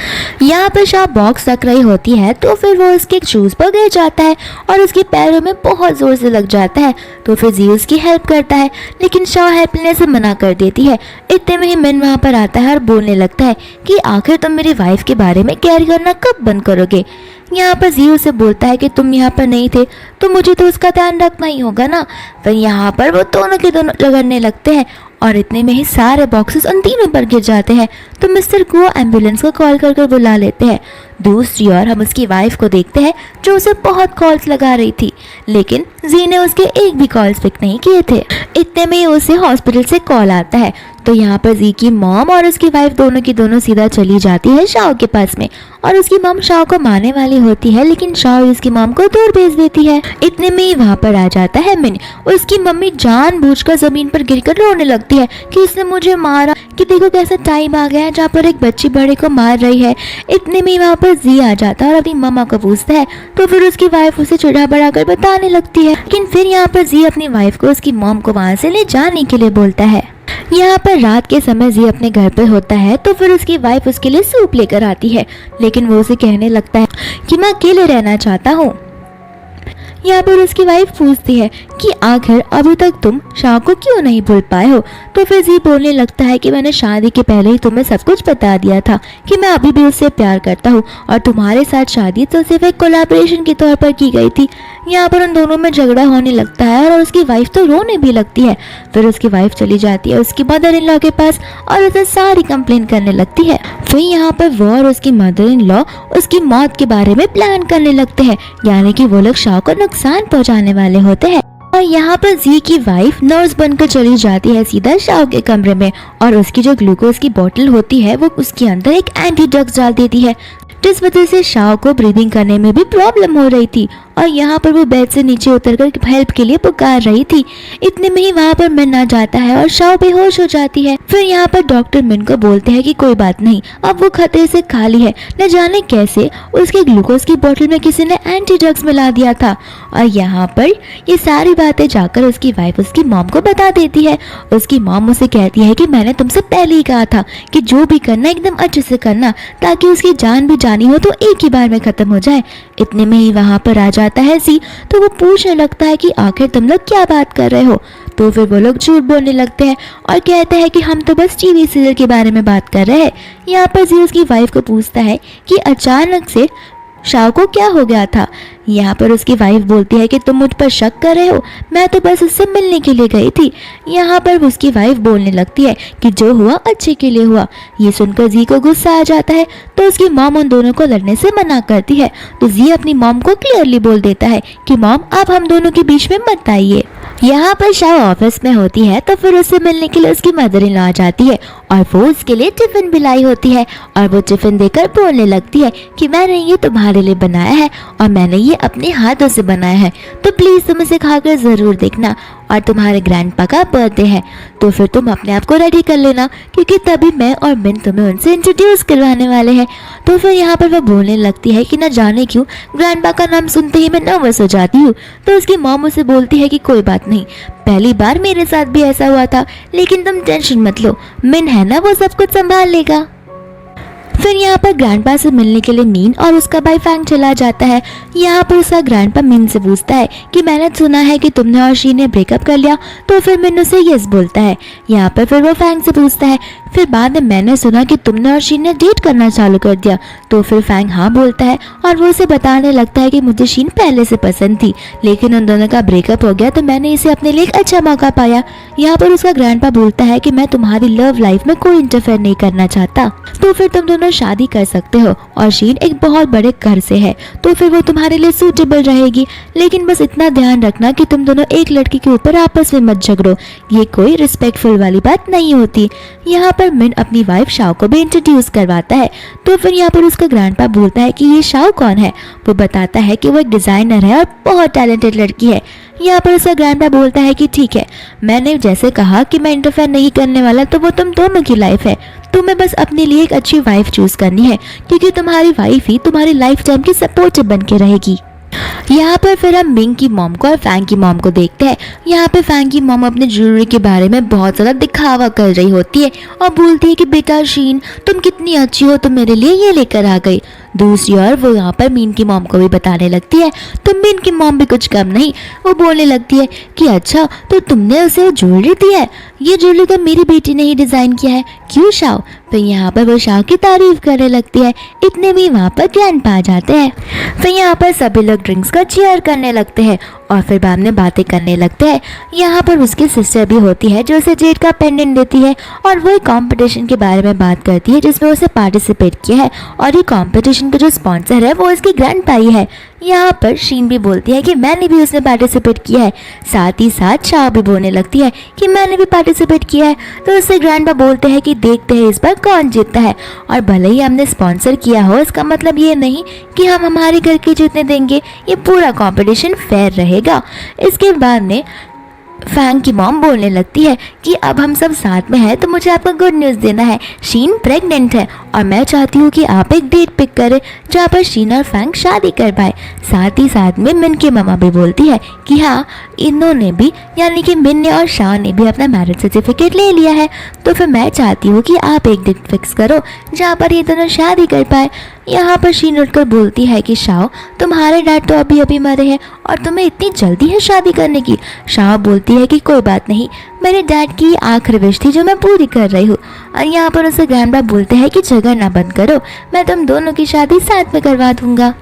यहाँ पर शाह बॉक्स रख रही होती है, तो फिर वो उसके शूज पर गिर जाता है और उसके पैरों में बहुत जोर से लग जाता है। तो फिर जी उसकी हेल्प करता है, लेकिन शाह हेल्प लेने से मना कर देती है। इतने में ही मिन वहाँ पर आता है और बोलने लगता है कि आखिर तुम मेरी वाइफ के बारे में केयर करना कब बंद करोगे। यहाँ पर जी उसे बोलता है कि तुम यहाँ पर नहीं थे तो मुझे तो उसका ध्यान रखना ही होगा ना। फिर यहाँ पर वो दोनों के दोनों रगड़ने लगते हैं और इतने में ही सारे बॉक्सेस उन तीनों पर गिर जाते हैं। तो मिस्टर गुओ एम्बुलेंस को कॉल कर बुला लेते हैं। दूसरी ओर हम उसकी वाइफ को देखते हैं जो उसे बहुत कॉल्स लगा रही थी, लेकिन जी ने उसके एक भी कॉल्स पिक नहीं किए थे। इतने में ही उसे हॉस्पिटल से कॉल आता है। तो यहाँ पर जी की मॉम और उसकी वाइफ दोनों की दोनों सीधा चली जाती है शाओ के पास में और उसकी मॉम शाओ को मारने वाली होती है, लेकिन शाओ उसकी मॉम को दूर भेज देती है। इतने में ही वहाँ पर आ जाता है मिन। उसकी मम्मी जानबूझकर जमीन पर गिरकर रोने लगती है कि इसने मुझे मारा, कि देखो कैसा टाइम आ गया है जहाँ पर एक बच्ची बड़े को मार रही है। इतने में वहाँ पर जी आ जाता है और अपनी मम्मा को पूछता है। तो फिर उसकी वाइफ उसे चिढ़ा बढ़ा कर बताने लगती है, लेकिन फिर यहाँ पर जी अपनी वाइफ को उसकी मॉम को वहाँ से ले जाने के लिए बोलता है। यहाँ पर रात के समय जी अपने घर पर होता है, तो फिर उसकी वाइफ उसके लिए सूप लेकर आती है, लेकिन वो उसे कहने लगता है कि मैं अकेले रहना चाहता हूँ। यहाँ पर उसकी वाइफ पूछती है कि आखिर अभी तक तुम शाह को क्यों नहीं भूल पाए हो। तो फिर जी बोलने लगता है कि मैंने शादी के पहले ही तुम्हें सब कुछ बता दिया था कि मैं अभी भी उससे प्यार करता हूँ और तुम्हारे साथ शादी तो सिर्फ एक कोलैबोरेशन के तौर पर की गई थी। यहाँ पर उन दोनों में झगड़ा होने लगता है और उसकी वाइफ तो रोने भी लगती है। फिर उसकी वाइफ चली जाती है उसकी मदर इन लॉ के पास और उसे सारी कंप्लेन करने लगती है। फिर यहाँ पर वो और उसकी मदर इन लॉ उसकी मौत के बारे में प्लान करने लगते हैं, यानी कि वो लोग शाह को नुकसान पहुंचाने वाले होते हैं। और यहाँ पर जी की वाइफ नर्स बनकर चली जाती है सीधा शाह के कमरे में और उसकी जो ग्लूकोज की बोतल होती है वो उसके अंदर एक एंटी ड्रग्स डाल देती है, जिस वजह से शाह को ब्रीदिंग करने में भी प्रॉब्लम हो रही थी। और यहाँ पर वो बेड से नीचे उतरकर हेल्प के लिए पुकार रही थी। इतने में ही वहाँ पर मिन आ जाता है और शाह बेहोश हो जाती है। फिर यहाँ पर डॉक्टर मिन को बोलते हैं कि कोई बात नहीं, अब वो खतरे से खाली है। न जाने कैसे उसके ग्लूकोज की बोतल में किसी ने एंटी ड्रग्स मिला दिया था। और यहाँ पर ये सारी बातें जाकर उसकी वाइफ उसकी मॉम को बता देती है। उसकी मॉम उसे कहती है कि मैंने तुमसे पहले ही कहा था कि जो भी करना एकदम अच्छे से करना, ताकि उसकी जान भी जानी हो तो एक ही बार में खत्म हो जाए। इतने में ही वहाँ पर आ जाता है जी, तो वो पूछने लगता है कि आखिर तुम लोग क्या बात कर रहे हो। तो फिर वो लोग झूठ बोलने लगते हैं और कहते हैं कि हम तो बस टीवी सीरियल के बारे में बात कर रहे हैं। यहाँ पर जी उसकी वाइफ को पूछता है कि अचानक से शाह को क्या हो गया था। यहाँ पर उसकी वाइफ बोलती है कि तुम मुझ पर शक कर रहे हो, मैं तो बस उससे मिलने के लिए गई थी। यहाँ पर उसकी वाइफ बोलने लगती है कि जो हुआ अच्छे के लिए हुआ। ये सुनकर जी को गुस्सा आ जाता है, तो उसकी मॉम उन दोनों को लड़ने से मना करती है। तो जी अपनी मॉम को क्लियरली बोल देता है कि मॉम आप हम दोनों के बीच में मत आइए। यहाँ पर शाह ऑफिस में होती है, तो फिर उससे मिलने के लिए उसकी मदर इन लॉ आ जाती है और वो उसके लिए टिफिन भी लाई होती है। और वो टिफिन देकर बोलने लगती है कि मैंने ये तुम्हारे लिए बनाया है और मैंने ये अपने हाथों से बनाया है, तो प्लीज तुम इसे खाकर जरूर देखना। और तुम्हारे ग्रैंडपा का बर्थडे है, तो फिर तुम अपने आप को रेडी कर लेना, क्योंकि तभी मैं और मिन तुम्हें उनसे इंट्रोड्यूस करवाने वाले हैं। तो फिर यहाँ पर वह बोलने लगती है कि न जाने क्यों ग्रैंडपा का नाम सुनते ही मैं नर्वस हो जाती हूँ। तो उसकी मॉम उसे बोलती है कि कोई बात नहीं, पहली बार मेरे साथ भी ऐसा हुआ था, लेकिन तुम टेंशन मत लो, मिन है ना, वो सब कुछ संभाल लेगा। फिर यहाँ पर ग्रैंडपा से मिलने के लिए मीन और उसका भाई फैंग चला जाता है। यहाँ पर उसका ग्रैंडपा मीन से पूछता है कि मैंने सुना है कि तुमने और शी ने ब्रेकअप कर लिया। तो फिर मिन उसे यस बोलता है। यहाँ पर फिर वो फैंग से पूछता है, फिर बाद में मैंने सुना कि तुमने और शी ने डेट करना चालू कर दिया। तो फिर फैंग हाँ बोलता है और वो उसे बताने लगता है कि मुझे शीन पहले से पसंद थी, लेकिन उन दोनों का ब्रेकअप हो गया, तो मैंने इसे अपने लिए एक अच्छा मौका पाया। यहाँ पर उसका ग्रैंडपा बोलता है कि मैं तुम्हारी लव लाइफ में कोई इंटरफेयर नहीं करना चाहता, तो फिर तुम दोनों शादी कर सकते हो, और शीन एक बहुत बड़े घर से है, तो फिर वो तुम्हारे लिए सूटेबल रहेगी। लेकिन बस इतना ध्यान रखना कि तुम दोनों एक लड़की के ऊपर आपस में मत झगड़ो, ये कोई रिस्पेक्टफुल वाली बात नहीं होती। यहाँ पर मिन अपनी वाइफ शाओ को भी इंट्रोड्यूस करवाता है। तो फिर यहाँ पर उसका ग्रैंडपा बोलता है कि ये शाओ कौन है। वो बताता है कि वो एक डिजाइनर है और बहुत टैलेंटेड लड़की है। यहाँ पर उसका ग्रैंडपा बोलता है कि ठीक है, मैंने जैसे कहा कि मैं इंटरफेयर नहीं करने वाला, तो वो तुम दोनों की लाइफ है, तुम्हें बस अपने लिए एक अच्छी वाइफ चूज करनी है, क्योंकि तुम्हारी वाइफ ही तुम्हारी लाइफ टाइम की सपोर्ट बन के रहेगी। यहाँ पर फिर हम मिंग की मॉम को और फैंग की मॉम को देखते हैं। यहाँ पे फैंग की मॉम अपने ज्वेलरी के बारे में बहुत ज़्यादा दिखावा कर रही होती है और बोलती है कि बेटा शीन, तुम कितनी अच्छी हो, तुम मेरे लिए ये लेकर आ गई। दूसरी ओर वो यहाँ पर मीन की मॉम को भी बताने लगती है, तो मीन की मॉम भी कुछ कम नहीं, वो बोलने लगती है कि अच्छा, तो तुमने उसे ज्वेलरी दी है, ये ज्वेलरी तो मेरी बेटी ने ही डिज़ाइन किया है, क्यों शाओ। फिर यहाँ पर वो शाओ की तारीफ करने लगती है। इतने में वहाँ पर ग्रैंडपा आ जाते हैं। फिर यहाँ पर सभी लोग ड्रिंक्स का चीयर करने लगते हैं और फिर बाद में बातें करने लगते हैं। यहाँ पर उसकी सिस्टर भी होती है जो उसे जेड का पेंडेंट देती है, और वो एक कॉम्पिटिशन के बारे में बात करती है जिसमें उसे पार्टिसिपेट किया है, और ये कॉम्पिटिशन का जो स्पॉन्सर है वो इसकी ग्रैंडपा ही है। यहाँ पर शीन भी बोलती है कि मैंने भी उसने पार्टिसिपेट किया है, साथ ही साथ शाओ भी बोलने लगती है कि मैंने भी पार्टिसिपेट किया है। तो उससे ग्रैंडपा बोलते हैं कि देखते हैं इस बार कौन जीतता है, और भले ही हमने स्पॉन्सर किया हो, इसका मतलब ये नहीं कि हम हमारे घर के जीतने देंगे, ये पूरा कॉम्पिटिशन फेयर रहेगा। इसके बाद में फैंग की मॉम बोलने लगती है कि अब हम सब साथ में हैं, तो मुझे आपको गुड न्यूज़ देना है, शीन प्रेग्नेंट है, और मैं चाहती हूँ कि आप एक डेट पिक करें जहाँ पर शीन और फैंग शादी कर पाए। साथ ही साथ में मिन की मामा भी बोलती है कि हाँ, इन्होंने भी, यानी कि मिन ने और शाओ ने भी अपना मैरिज सर्टिफिकेट ले लिया है, तो फिर मैं चाहती हूँ कि आप एक डेट फिक्स करो जहाँ पर ये दोनों शादी कर पाए। यहाँ पर शीन उठकर बोलती है कि शाओ, तुम्हारे डैड तो अभी अभी मरे हैं और तुम्हें इतनी जल्दी है शादी करने की। शाओ बोलती है कि कोई बात नहीं, मेरे डैड की आखिरी विश थी जो मैं पूरी कर रही हूँ। और यहाँ पर उसे ग्रैंडपा बोलते हैं कि जगह ना बंद करो, मैं तुम दोनों की शादी साथ में करवा दूंगा।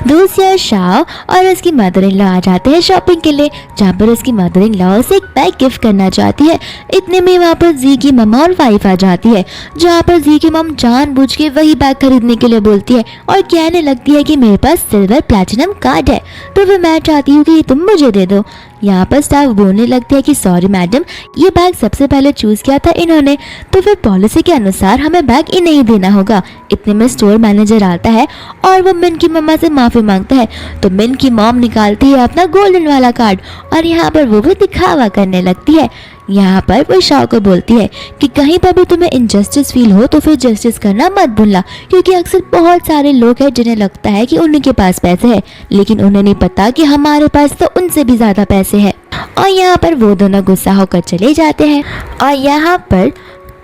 दूसरी ओर शाओ और उसकी मदर इन लॉ आ जाते हैं शॉपिंग के लिए, जहाँ पर उसकी मदर इन लॉ उसे एक बैग गिफ्ट करना चाहती है। इतने में वहाँ पर जी की मम्मा और वाइफ आ जाती है, जहाँ पर जी की मम जानबूझ के वही बैग खरीदने के लिए बोलती है और कहने लगती है कि मेरे पास सिल्वर प्लैटिनम कार्ड है, तो फिर मैं चाहती हूँ कि तुम मुझे दे दो। यहाँ पर स्टाफ बोलने लगते हैं कि सॉरी मैडम, ये बैग सबसे पहले चूज किया था इन्होंने, तो फिर पॉलिसी के अनुसार हमें बैग इन्हें ही देना होगा। इतने में स्टोर मैनेजर आता है और वो मिन की मम्मा से माफी मांगता है, तो मिन की मॉम निकालती है अपना गोल्डन वाला कार्ड और यहाँ पर वो भी दिखावा करने लगती है। यहाँ पर वो शाओ को बोलती है कि कहीं पर भी तुम्हें इनजस्टिस फील हो तो फिर जस्टिस करना मत भूलना, क्योंकि अक्सर बहुत सारे लोग हैं जिन्हें लगता है कि उन्हीं के पास पैसे हैं, लेकिन उन्हें नहीं पता कि हमारे पास तो उनसे भी ज्यादा पैसे हैं। और यहाँ पर वो दोनों गुस्सा होकर चले जाते हैं और यहाँ पर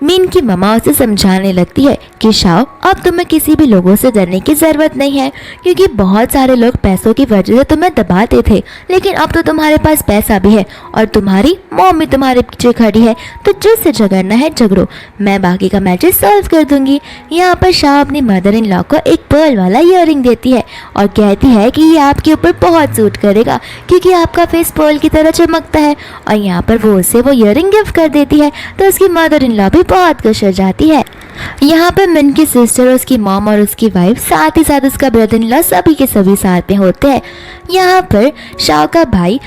मिन की मम्मा उसे समझाने लगती है कि शाओ, अब तुम्हें किसी भी लोगों से डरने की जरूरत नहीं है, क्योंकि बहुत सारे लोग पैसों की वजह से तुम्हें दबाते थे, लेकिन अब तो तुम्हारे पास पैसा भी है और तुम्हारी मॉम भी तुम्हारे पीछे खड़ी है, तो जिससे झगड़ना है झगड़ो, मैं बाकी का मैटर सॉल्व कर दूंगी। यहाँ पर शाओ अपनी मदर इन लॉ को एक पर्ल वाला ईयरिंग देती है और कहती है कि ये आपके ऊपर बहुत सूट करेगा, क्योंकि आपका फेस पर्ल की तरह चमकता है। और यहाँ पर वो उसे वो ईयरिंग गिफ्ट कर देती है, तो उसकी मदर इन लॉ भी बहुत खुश हो जाती है। यहाँ पर मिन की सिस्टर, उसकी मॉम और उसकी वाइफ, साथ ही साथ उसका ब्रदर इन लॉ, सभी के सभी साथ में होते हैं। यहाँ पर शाओ का भाई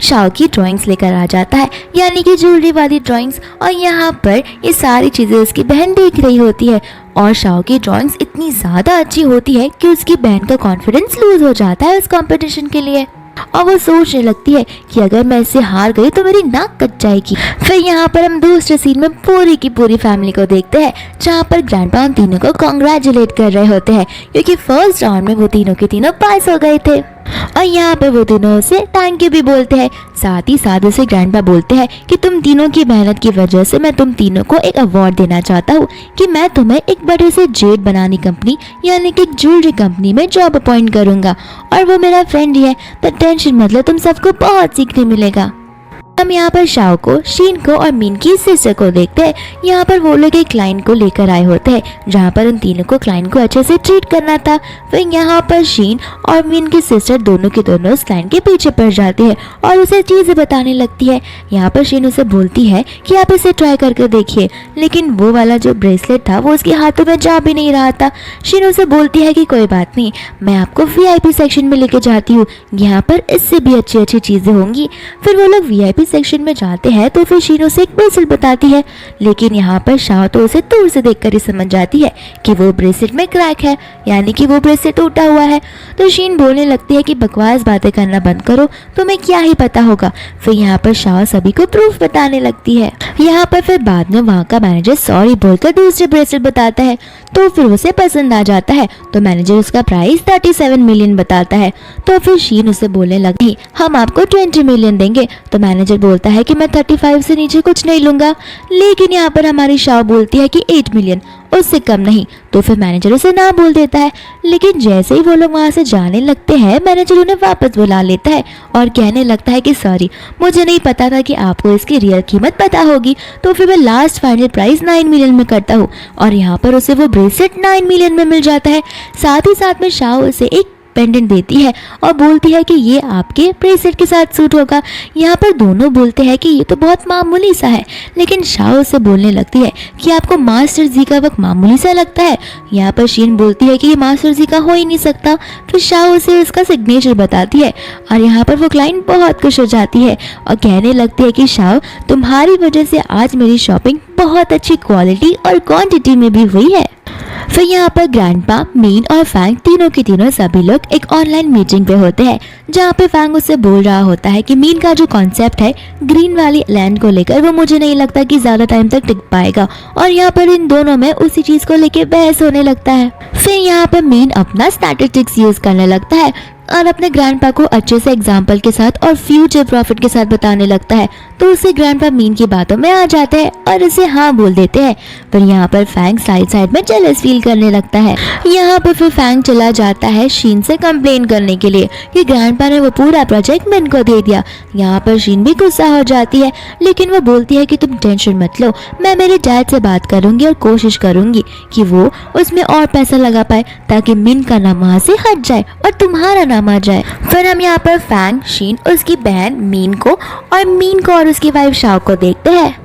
शाओ की ड्राइंग्स लेकर आ जाता है, यानी कि ज्वेलरी वाली ड्राइंग्स, और यहाँ पर ये सारी चीज़ें उसकी बहन देख रही होती है। और शाओ की ड्राइंग्स इतनी ज़्यादा अच्छी होती है कि उसकी बहन का कॉन्फिडेंस लूज हो जाता है उस कॉम्पिटिशन के लिए। और वो सोचने लगती है कि अगर मैं इससे हार गई तो मेरी नाक कट जाएगी। फिर यहाँ पर हम दूसरे सीन में पूरी की पूरी फैमिली को देखते हैं, जहाँ पर ग्रैंडपा उन तीनों को कॉन्ग्रेचुलेट कर रहे होते हैं क्योंकि फर्स्ट राउंड में वो तीनों के तीनों पास हो गए थे। और यहाँ पर वो तीनों उसे थैंक यू भी बोलते हैं। साथ ही साथ उसे ग्रैंडपा बोलते हैं कि तुम तीनों की मेहनत की वजह से मैं तुम तीनों को एक अवार्ड देना चाहता हूँ कि मैं तुम्हें एक बड़े से जेड बनाने कंपनी यानी कि ज्वेलरी कंपनी में जॉब अपॉइंट करूँगा और वो मेरा फ्रेंड ही है, तो टेंशन मत लो, तुम सबको बहुत सीखने मिलेगा। हम यहाँ पर शाओ को, शीन को और मीन की सिस्टर को देखते हैं। यहाँ पर वो लोग एक क्लाइंट को लेकर आए होते हैं, जहाँ पर उन तीनों को क्लाइंट को अच्छे से ट्रीट करना था। फिर यहाँ पर शीन और मीन की सिस्टर दोनों के दोनों उस क्लाइंट के पीछे पड़ जाती है और उसे चीज़ें बताने लगती है। यहाँ पर शीन उसे बोलती है कि आप इसे ट्राई करके देखिए, लेकिन वो वाला जो ब्रेसलेट था वो उसके हाथों में जा भी नहीं रहा था। शीन उसे बोलती है कि कोई बात नहीं, मैं आपको VIP सेक्शन में लेके जाती हूँ, यहाँ पर इससे भी अच्छी अच्छी चीज़ें होंगी। फिर वो लोग VIP सेक्शन में जाते हैं तो फिर शीन उसे एक ब्रेसलेट बताती है, लेकिन यहाँ पर शाओ तो उसे दूर से देखकर ही समझ जाती है कि वो ब्रेसलेट में क्रैक है, यानी कि वो ब्रेसलेट टूटा हुआ है। तो शीन बोलने लगती है कि बकवास बातें करना बंद करो, तुम्हें क्या ही पता होगा। फिर यहाँ पर शाओ सभी को प्रूफ बताने लगती है। यहाँ पर फिर बाद में वहाँ का मैनेजर सॉरी बोलकर दूसरे ब्रेसलेट बताता है, तो फिर उसे पसंद आ जाता है। तो मैनेजर उसका प्राइस 37 मिलियन बताता है। तो फिर शीन उसे बोलने लगी, हम आपको 20 मिलियन देंगे। तो मैनेजर बोलता है कि मैं 35 से नीचे कुछ नहीं लूंगा, लेकिन यहाँ पर हमारी शाओ बोलती है कि 8 मिलियन, उससे कम नहीं। तो फिर मैनेजर उसे ना बोल देता है, लेकिन जैसे ही वो लोग वहाँ से जाने लगते हैं, मैनेजर उन्हें वापस बुला लेता है और कहने लगता है कि सॉरी, मुझे नहीं पता था कि आपको इसकी रियल कीमत पता होगी। तो फिर मैं लास्ट फाइनल प्राइस 9 मिलियन में करता हूँ और यहाँ पर उसे वो ब्रेसलेट 9 मिलियन में मिल जाता है। साथ ही साथ में शाओ उसे एक पेंडेंट देती है और बोलती है कि ये आपके ब्रेसलेट के साथ सूट होगा। यहाँ पर दोनों बोलते हैं कि ये तो बहुत मामूली सा है, लेकिन शाओ से बोलने लगती है कि आपको मास्टर जी का वक्त मामूली सा लगता है। यहाँ पर शीन बोलती है कि ये मास्टर जी का हो ही नहीं सकता। फिर शाओ से उसका सिग्नेचर बताती है और यहाँ पर वो क्लाइंट बहुत खुश हो जाती है और कहने लगती है कि शाओ, तुम्हारी वजह से आज मेरी शॉपिंग बहुत अच्छी क्वालिटी और क्वांटिटी में भी हुई है। फिर यहाँ पर ग्रैंडपा, मीन और फैंग तीनों के तीनों सभी लोग एक ऑनलाइन मीटिंग पे होते हैं, जहाँ पे फैंग उससे बोल रहा होता है कि मीन का जो कॉन्सेप्ट है ग्रीन वाली लैंड को लेकर, वो मुझे नहीं लगता कि ज़्यादा टाइम तक टिक पाएगा। और यहाँ पर इन दोनों में उसी चीज़ को लेकर बहस होने लगता है। फिर यहाँ पर मीन अपना स्टैटिस्टिक्स यूज़ करने लगता है और अपने ग्रैंडपा को अच्छे से एग्जाम्पल के साथ और फ्यूचर प्रॉफिट के साथ बताने लगता है। तो उसे ग्रैंडपा मीन की बातों में आ जाते हैं और उसे हाँ बोल देते हैं। फिर यहाँ पर फैंग साइड में जेलस फील करने लगता है। यहाँ पर फिर फैंग चला जाता है शीन से कंप्लेन करने के लिए कि ग्रैंडपा ने वो पूरा प्रोजेक्ट मिन को दे दिया। यहाँ पर शीन भी गुस्सा हो जाती है, लेकिन वो बोलती है कि तुम टेंशन मत लो, मैं मेरे डैड से बात करूंगी और कोशिश करूंगी कि वो उसमें और पैसा लगा पाए ताकि मिन का नाम वहाँ से हट जाए और तुम्हारा नाम आ जाए। फिर हम यहाँ पर फैंग, शीन, उसकी बहन मीन को और उसकी वाइफ शाओ को देखते हैं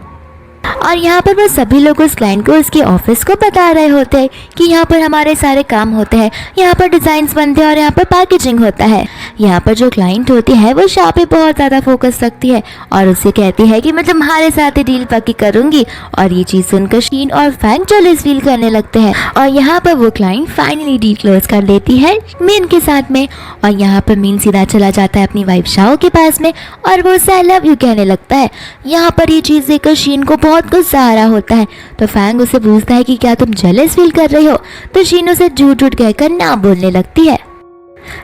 और यहाँ पर वो सभी लोग उस क्लाइंट को उसके ऑफिस को बता रहे होते हैं कि यहाँ पर हमारे सारे काम होते हैं, यहाँ पर डिज़ाइंस बनते हैं और यहाँ पर पैकेजिंग होता है। यहाँ पर जो क्लाइंट होती है वो शाओ पे बहुत ज़्यादा फोकस रखती है और उससे कहती है कि मैं तुम्हारे साथ ही डील पक्की करूँगी। और ये चीज़ सुनकर शीन और फैंग जेलस फील करने लगते हैं और यहाँ पर वो क्लाइंट फाइनली डील क्लोज कर लेती है मीन के साथ में। और यहाँ पर मीन सीधा चला जाता है अपनी वाइफ शाओ के पास में और वो उसे आई लव यू कहने लगता है। यहाँ पर ये चीज़ देखकर शीन को बहुत गुस्सा आ रहा होता है। तो फैंग उसे पूछता है कि क्या तुम जेलस फील कर रही हो। तो शीन उसे झूठ झूठ कहकर ना बोलने लगती है।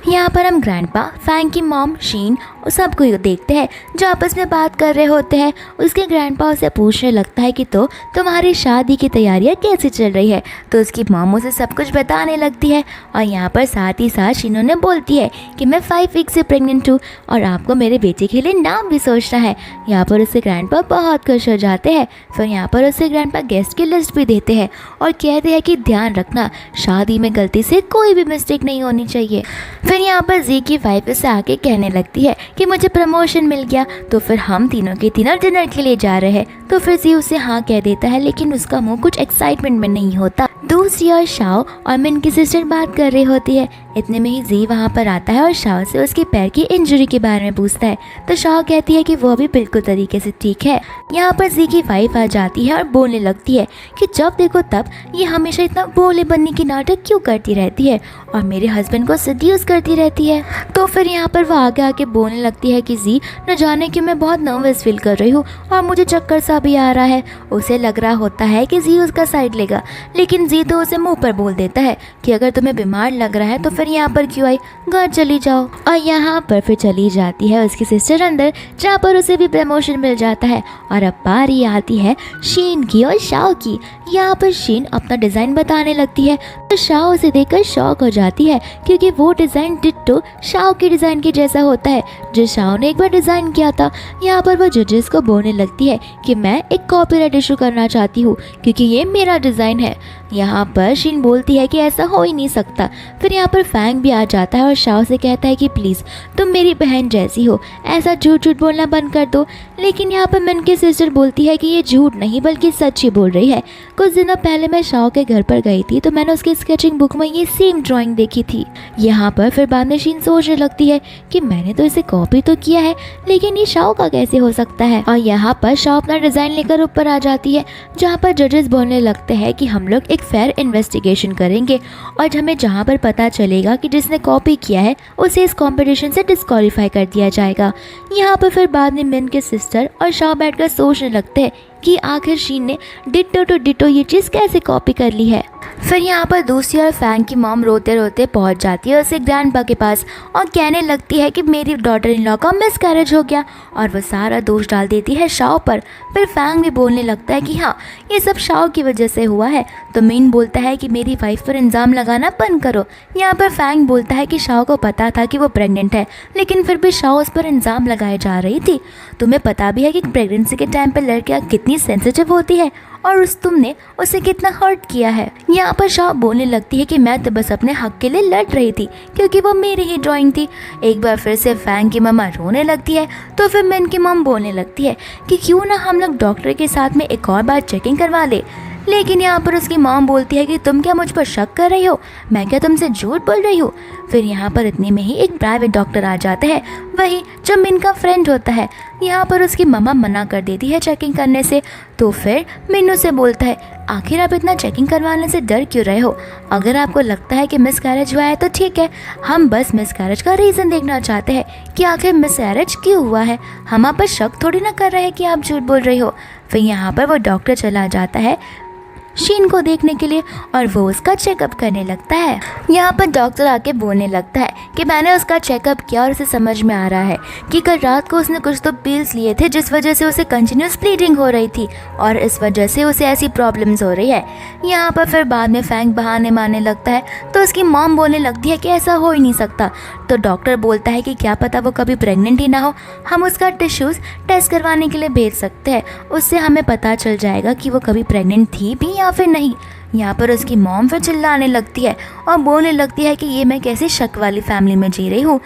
यहाँ पर हम ग्रैंडपा, फैंग की मॉम, शीन और सबको देखते हैं जो आपस में बात कर रहे होते हैं। उसके ग्रैंडपा उसे पूछने लगता है कि तो तुम्हारी शादी की तैयारियाँ कैसी चल रही है। तो उसकी मॉम उसे सब कुछ बताने लगती है और यहाँ पर साथ ही साथ शीनो ने बोलती है कि मैं 5 वीक से प्रेग्नेंट हूँ और आपको मेरे बेटे के लिए नाम भी सोचना है। यहाँ पर उससे ग्रैंडपा बहुत खुश हो जाते हैं। फिर यहाँ पर उससे ग्रैंडपा गेस्ट की लिस्ट भी देते हैं और कहते हैं कि ध्यान रखना, शादी में गलती से कोई भी मिस्टेक नहीं होनी चाहिए। फिर यहाँ पर जी की वाइफ उसे आके कहने लगती है कि मुझे प्रमोशन मिल गया, तो फिर हम तीनों के तीनों डिनर के लिए जा रहे हैं। तो फिर जी उसे हाँ कह देता है, लेकिन उसका मुंह कुछ एक्साइटमेंट में नहीं होता। दूसरी ओर शाओ और मिन की सिस्टर बात कर रही होती है इतने में ही जी वहाँ पर आता है और शाओ से उसके पैर की इंजरी के बारे में पूछता है। तो शाओ कहती है कि वो भी बिल्कुल तरीके से ठीक है। यहाँ पर जी की वाइफ आ जाती है और बोलने लगती है कि जब देखो तब ये हमेशा इतना बोले बनने की नाटक क्यों करती रहती है और मेरे हस्बैंड को सड्यूस करती रहती है। तो फिर यहाँ पर वो आगे आके बोलने लगती है कि जी न जाने क्यों मैं बहुत नर्वस फील कर रही हूँ और मुझे चक्कर सा भी आ रहा है। उसे लग रहा होता है कि जी उसका साइड लेगा, लेकिन जी तो उसे मुंह पर बोल देता है कि अगर तुम्हें बीमार लग रहा है तो फिर यहाँ पर क्यों आई, घर चली जाओ। और यहाँ पर फिर चली जाती है उसकी सिस्टर अंदर, जहाँ पर उसे भी प्रमोशन मिल जाता है। और अब बारी आती है शीन की और शाओ की। यहाँ पर शीन अपना डिज़ाइन बताने लगती है तो शाओ उसे देखकर शॉक हो जाती है क्योंकि वो डिज़ाइन डिट्टो शाओ के डिज़ाइन के जैसा होता है जो शाओ ने एक बार डिज़ाइन किया था। यहाँ पर वो जजेस को बोलने लगती है कि मैं एक कॉपीराइट इशू करना चाहती हूँ क्योंकि ये मेरा डिज़ाइन है। यहाँ पर शीन बोलती है कि ऐसा हो ही नहीं सकता। फिर यहाँ पर फैंग भी आ जाता है और शाओ से कहता है कि प्लीज़ तुम मेरी बहन जैसी हो, ऐसा झूठ झूठ बोलना बंद कर दो। लेकिन यहाँ पर मिन की सिस्टर बोलती है कि ये झूठ नहीं बल्कि सच ही बोल रही है। कुछ दिनों पहले मैं शाओ के घर पर गई थी तो मैंने उसकी स्केचिंग बुक में ये सेम ड्राइंग देखी थी। यहाँ पर फिर बाद में शीन सोचने लगती है कि मैंने तो इसे कॉपी तो किया है लेकिन ये शाओ का कैसे हो सकता है। और यहाँ पर शाओ अपना डिज़ाइन लेकर ऊपर आ जाती है जहाँ पर जजेस बोलने लगते हैं कि हम लोग एक फेयर इन्वेस्टिगेशन करेंगे और हमें जहाँ पर पता चलेगा कि जिसने कॉपी किया है उसे इस कंपटीशन से डिस्क्वालीफाई कर दिया जाएगा। यहाँ पर फिर बाद में मिन के सिस्टर और शाओ बैठकर सोचने लगते हैं कि आखिर शीन ने डिट्टो टू डिट्टो ये चीज़ कैसे कॉपी कर ली है। फिर यहाँ पर दूसरी ओर फैंग की मॉम रोते रोते पहुँच जाती है उसे ग्रैंडपा के पास और कहने लगती है कि मेरी डॉटर इन लॉ का मिसकैरेज हो गया और वो सारा दोष डाल देती है शाओ पर। फिर फैंग भी बोलने लगता है कि हाँ ये सब शाओ की वजह से हुआ है। तो मिन बोलता है कि मेरी वाइफ पर इल्ज़ाम लगाना बंद करो। यहाँ पर फैंग बोलता है कि शाओ को पता था कि वो प्रेग्नेंट है लेकिन फिर भी शाओ उस पर इल्ज़ाम लगाए जा रही थी। तुम्हें पता भी है कि प्रेगनेंसी के टाइम पर लड़कियाँ कितनी सेंसिटिव होती है और तुमने उसे कितना हर्ट किया है। यहाँ पर शाओ बोलने लगती है कि मैं तो बस अपने हक के लिए लड़ रही थी क्योंकि वो मेरी ही ड्राइंग थी। एक बार फिर से फैंग की मम्मा रोने लगती है तो फिर मिन की मम बोलने लगती है कि क्यों ना हम लोग डॉक्टर के साथ में एक और बार चेकिंग करवा ले। लेकिन यहाँ पर उसकी मॉम बोलती है कि तुम क्या मुझ पर शक कर रही हो, मैं क्या तुमसे झूठ बोल रही हूँ। फिर यहाँ पर इतने में ही एक प्राइवेट डॉक्टर आ जाता है, वही जो मिन का फ्रेंड होता है। यहाँ पर उसकी मम्मा मना कर देती है चेकिंग करने से। तो फिर मिन्नू से बोलता है आखिर आप इतना चेकिंग करवाने से डर क्यों रहे हो। अगर आपको लगता है कि मिसकैरेज हुआ है तो ठीक है, हम बस मिसकैरेज का रीज़न देखना चाहते हैं कि आखिर मिसकैरेज क्यों हुआ है। हम आप पर शक थोड़ी ना कर रहे हैं कि आप झूठ बोल रही हो। फिर यहाँ पर वो डॉक्टर चला जाता है शीन को देखने के लिए और वो उसका चेकअप करने लगता है। यहाँ पर डॉक्टर आके बोलने लगता है कि मैंने उसका चेकअप किया और उसे समझ में आ रहा है कि कल रात को उसने कुछ तो पिल्स लिए थे जिस वजह से उसे कंटिन्यूस ब्लीडिंग हो रही थी और इस वजह से उसे ऐसी प्रॉब्लम्स हो रही है। यहाँ पर फिर बाद में फैंग बहाने मारने लगता है तो उसकी मॉम बोलने लगती है कि ऐसा हो ही नहीं सकता। तो डॉक्टर बोलता है कि क्या पता वो कभी प्रेग्नेंट ही ना हो, हम उसका टिश्यूज़ टेस्ट करवाने के लिए भेज सकते हैं, उससे हमें पता चल जाएगा कि वो कभी प्रेग्नेंट थी भी या फिर नहीं। यहाँ पर उसकी मॉम फिर चिल्लाने लगती है और बोलने लगती है कि ये मैं कैसे शक वाली फैमिली में जी रही हूँ।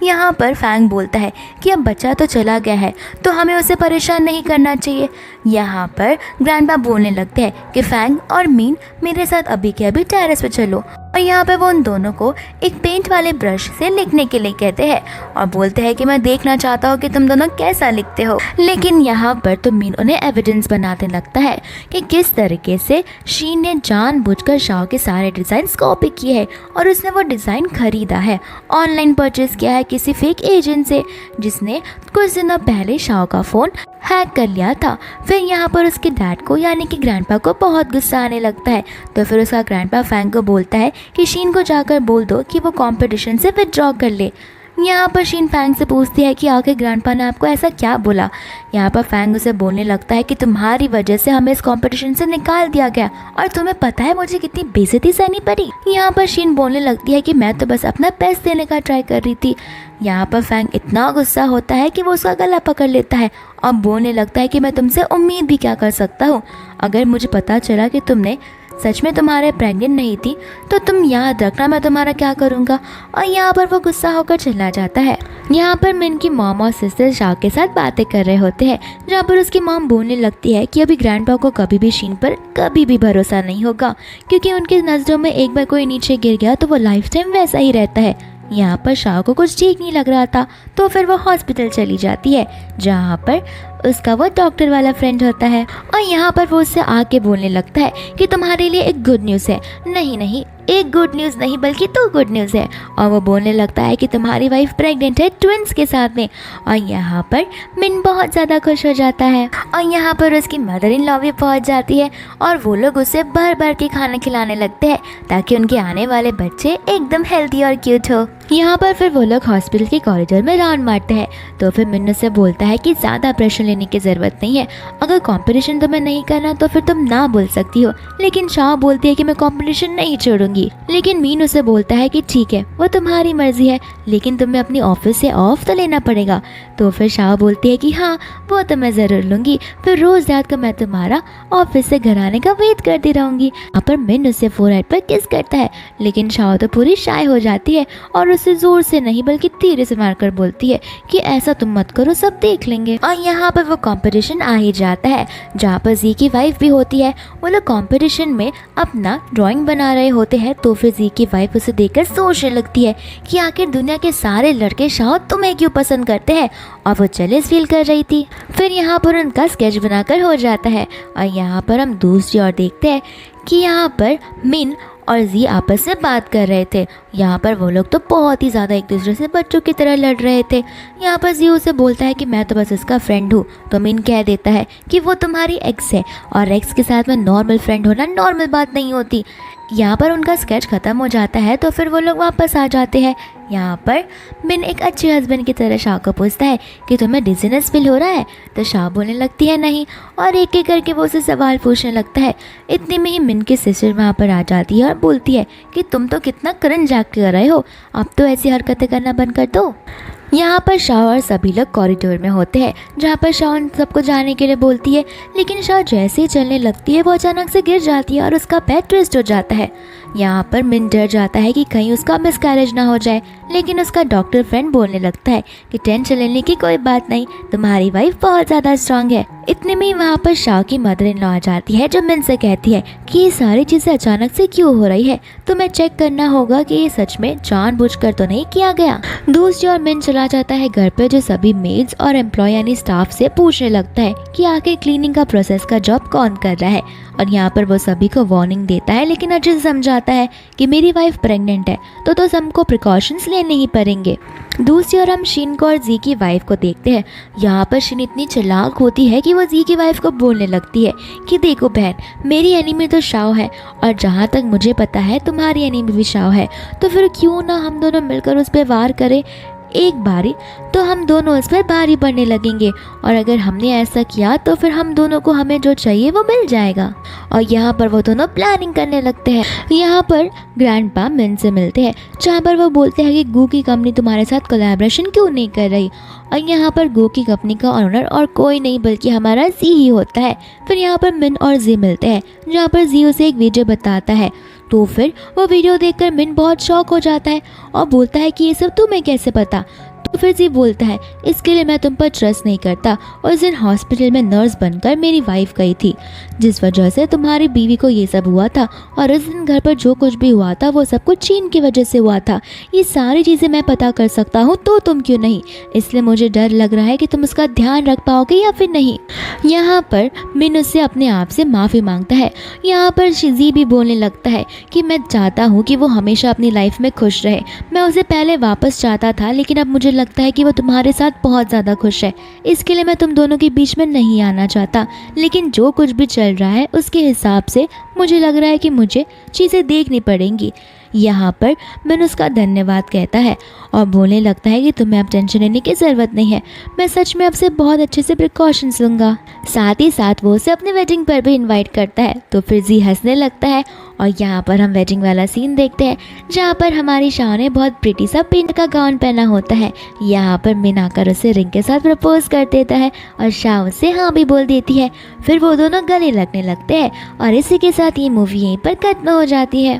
यहाँ पर फैंग बोलता है कि अब बच्चा तो चला गया है तो हमें उसे परेशान नहीं करना चाहिए। यहाँ पर ग्रैंडपा बोलने लगते हैं कि फैंग और मीन मेरे साथ अभी के अभी टेरेस पे चलो और यहाँ पे वो उन दोनों को एक पेंट वाले ब्रश से लिखने के लिए कहते हैं और बोलते हैं कि मैं देखना चाहता हूँ कि तुम दोनों कैसा लिखते हो। लेकिन यहाँ पर तो मीन उन्हें एविडेंस बनाने लगता है कि किस तरीके से शीन ने जानबूझकर शाओ के सारे डिज़ाइन कॉपी किए हैं और उसने वो डिज़ाइन खरीदा है, ऑनलाइन परचेज किया है किसी फेक एजेंट से जिसने कुछ दिनों पहले शाओ का फ़ोन हैक कर लिया था। फिर यहाँ पर उसके डैड को यानी कि ग्रैंडपा को बहुत गुस्सा आने लगता है तो फिर उसका ग्रैंडपा फैंग को बोलता है कि शीन को जाकर बोल दो कि वो कंपटीशन से विथड्रॉ कर ले। यहाँ पर शीन फैंग से पूछती है कि आखिर ग्रैंडपा ने आपको ऐसा क्या बोला। यहाँ पर फैंग उसे बोलने लगता है कि तुम्हारी वजह से हमें इस कंपटीशन से निकाल दिया गया और तुम्हें पता है मुझे कितनी बेइज्जती सहनी पड़ी। यहाँ पर शीन बोलने लगती है कि मैं तो बस अपना बेस्ट देने का ट्राई कर रही थी। यहाँ पर फैंग इतना गुस्सा होता है कि वो उसका गला पकड़ लेता है और बोलने लगता है कि मैं तुमसे उम्मीद भी क्या कर सकता हूँ। अगर मुझे पता चला कि तुमने सच में तुम्हारे प्रेग्नेंट नहीं थी तो तुम याद रखना मैं तुम्हारा क्या करूँगा। और यहाँ पर वो गुस्सा होकर चला जाता है। यहाँ पर मिन की मॉम और सिस्टर शाह के साथ बातें कर रहे होते हैं, जहाँ पर उसकी मॉम बोलने लगती है कि अभी ग्रैंडपा को कभी भी शीन पर कभी भी भरोसा नहीं होगा, क्योंकि उनकी नज़रों में एक बार कोई नीचे गिर गया तो वो लाइफ टाइम वैसा ही रहता है। यहाँ पर शाह को कुछ ठीक नहीं लग रहा था, तो फिर वो हॉस्पिटल चली जाती है, जहाँ पर उसका वो डॉक्टर वाला फ्रेंड होता है। और यहाँ पर वो उससे आके बोलने लगता है कि तुम्हारे लिए एक गुड न्यूज़ है। नहीं नहीं, एक गुड न्यूज़ नहीं बल्कि 2 गुड न्यूज़ है। और वो बोलने लगता है कि तुम्हारी वाइफ प्रेग्नेंट है ट्विंस के साथ में। और यहाँ पर मिन बहुत ज़्यादा खुश हो जाता है, और यहाँ पर उसकी मदर इन लॉ भी पहुँच जाती है, और वो लोग उसे भर भर के खाना खिलाने लगते हैं ताकि उनके आने वाले बच्चे एकदम हेल्दी और क्यूट हो। यहाँ पर फिर वो लोग हॉस्पिटल के कॉरिडोर में राउंड मारते हैं, तो फिर मिन उससे बोलता है कि ज़्यादा प्रेशर लेने की ज़रूरत नहीं है, अगर कंपटीशन तुम्हें नहीं करना तो फिर तुम ना बोल सकती हो। लेकिन शाह बोलती है कि मैं कंपटीशन नहीं छोड़ूंगी, लेकिन मीन उसे बोलता है कि ठीक है, वो तुम्हारी मर्जी है, लेकिन तुम्हें अपनी ऑफिस से ऑफ तो लेना पड़ेगा। तो फिर शाह बोलती है कि हाँ, वो तो मैं ज़रूर लूँगी, फिर रोज़ रात को मैं तुम्हारा ऑफिस से घर आने का वेट करती रहूँगी। यहाँ पर मिन उससे फोरहेड पर किस करता है, लेकिन शाह तो पूरी शाय हो जाती है और उसे ज़ोर से नहीं बल्कि धीरे से मारकर बोलती है कि ऐसा तुम मत करो, सब देख लेंगे। और यहाँ पर वो कंपटीशन आ ही जाता है, जहाँ पर जी की वाइफ भी होती है। वो लोग कंपटीशन में अपना ड्राइंग बना रहे होते हैं, तो फिर जी की वाइफ उसे देखकर सोचने लगती है कि आखिर दुनिया के सारे लड़के शाह तुम्हें क्यों पसंद करते हैं, और वो जेलस फील कर रही थी। फिर यहाँ पर उनका स्केच बनाकर हो जाता है, और यहाँ पर हम दूसरी ओर देखते हैं कि यहाँ पर मिन और जी आपस में बात कर रहे थे। यहाँ पर वो लोग तो बहुत ही ज़्यादा एक दूसरे से बच्चों की तरह लड़ रहे थे। यहाँ पर जी उसे बोलता है कि मैं तो बस उसका फ्रेंड हूँ, तो मिन कह देता है कि वो तुम्हारी एक्स है, और एक्स के साथ में नॉर्मल फ्रेंड होना नॉर्मल बात नहीं होती। यहाँ पर उनका स्केच ख़त्म हो जाता है, तो फिर वो लोग वापस आ जाते हैं। यहाँ पर मिन एक अच्छे हस्बैंड की तरह शाह को पूछता है कि तुम्हें डिजीनेस फील हो रहा है, तो शाह बोलने लगती है नहीं, और एक एक करके वो उसे सवाल पूछने लगता है। इतने में ही मिन की सिस्टर वहाँ पर आ जाती है और बोलती है कि तुम तो कितना करंट जाग कर रहे हो, अब तो ऐसी हरकतें करना बंद कर दो। यहाँ पर शाह और सभी लोग कॉरिडोर में होते हैं, जहाँ पर शाह उन सबको जाने के लिए बोलती है, लेकिन शाह जैसे ही चलने लगती है वो अचानक से गिर जाती है और उसका पैर ट्विस्ट हो जाता है। यहाँ पर मिन डर जाता है कि कहीं उसका मिसकैरेज ना हो जाए, लेकिन उसका डॉक्टर फ्रेंड बोलने लगता है कि टेंशन लेने की कोई बात नहीं, तुम्हारी वाइफ बहुत ज़्यादा स्ट्रांग है। इतने में ही वहाँ पर शाह की मदर इन लॉ आ जाती है, जो मिन से कहती है कि ये सारी चीज़ें अचानक से क्यों हो रही है, तुम्हें चेक करना होगा कि ये सच में जानबूझकर तो नहीं किया गया। दूसरी ओर मिन चला जाता है घर पे, जो सभी मेड्स और एम्प्लॉय यानी स्टाफ से पूछने लगता है कि आखिर क्लीनिंग का प्रोसेस का जॉब कौन कर रहा है। और यहाँ पर वो सभी को वार्निंग देता है, लेकिन अच्छे से समझाता है कि मेरी वाइफ प्रेग्नेंट है, तो सबको प्रिकॉशंस लेने ही पड़ेंगे। दूसरी ओर हम शिन को और जी की वाइफ को देखते हैं। यहाँ पर शिन इतनी चालाक होती है कि वो जी की वाइफ को बोलने लगती है कि देखो बहन, मेरी एनिमी तो शाओ है, और जहाँ तक मुझे पता है तुम्हारी एनिमी भी शाओ है, तो फिर क्यों ना हम दोनों मिलकर उस पर वार करें एक बारी, तो हम दोनों उस पर भारी पड़ने लगेंगे, और अगर हमने ऐसा किया तो फिर हम दोनों को हमें जो चाहिए वो मिल जाएगा। और यहाँ पर वो दोनों प्लानिंग करने लगते हैं। यहाँ पर ग्रैंडपा मिन से मिलते हैं, जहाँ पर वो बोलते हैं कि गू की कंपनी तुम्हारे साथ कोलैबोरेशन क्यों नहीं कर रही। और यहाँ पर गू की कंपनी का ओनर और कोई नहीं बल्कि हमारा जी ही होता है। फिर यहाँ पर मिन और जी मिलते हैं, जहाँ पर जी उसे एक वीडियो बताता है, तो फिर वो वीडियो देखकर मिन बहुत शॉक हो जाता है और बोलता है कि ये सब तुम्हें कैसे पता। तो फिर जी बोलता है, इसके लिए मैं तुम पर ट्रस्ट नहीं करता, और उस दिन हॉस्पिटल में नर्स बनकर मेरी वाइफ गई थी, जिस वजह से तुम्हारी बीवी को ये सब हुआ था, और इस दिन घर पर जो कुछ भी हुआ था वो सब कुछ चीन की वजह से हुआ था। ये सारी चीज़ें मैं पता कर सकता हूँ, तो तुम क्यों नहीं, इसलिए मुझे डर लग रहा है कि तुम उसका ध्यान रख पाओगे या फिर नहीं। यहाँ पर मिन उससे अपने आप से माफ़ी मांगता है। यहाँ पर शिजी भी बोलने लगता है कि मैं चाहता हूँ कि वो हमेशा अपनी लाइफ में खुश रहे। मैं उसे पहले वापस चाहता था, लेकिन अब मुझे लगता है कि वो तुम्हारे साथ बहुत ज़्यादा खुश है, इसके लिए मैं तुम दोनों के बीच में नहीं आना चाहता। लेकिन जो कुछ भी चल रहा है उसके हिसाब से मुझे लग रहा है कि मुझे चीज़ें देखनी पड़ेंगी। यहाँ पर मिन उसका धन्यवाद कहता है और बोलने लगता है कि तुम्हें अब टेंशन लेने की ज़रूरत नहीं है, मैं सच में आपसे बहुत अच्छे से प्रिकॉशंस लूँगा। साथ ही साथ वो उसे अपने वेडिंग पर भी इनवाइट करता है, तो फिर जी हंसने लगता है। और यहाँ पर हम वेडिंग वाला सीन देखते हैं, जहाँ पर हमारी शाह ने बहुत प्रिटी सा पिंक का गाउन पहना होता है। यहाँ पर मिन आकर उसे रिंग के साथ प्रपोज कर देता है और शाह उसे हाँ भी बोल देती है। फिर वो दोनों गले लगने लगते हैं और इसी के साथ ये मूवी यहीं पर खत्म हो जाती है।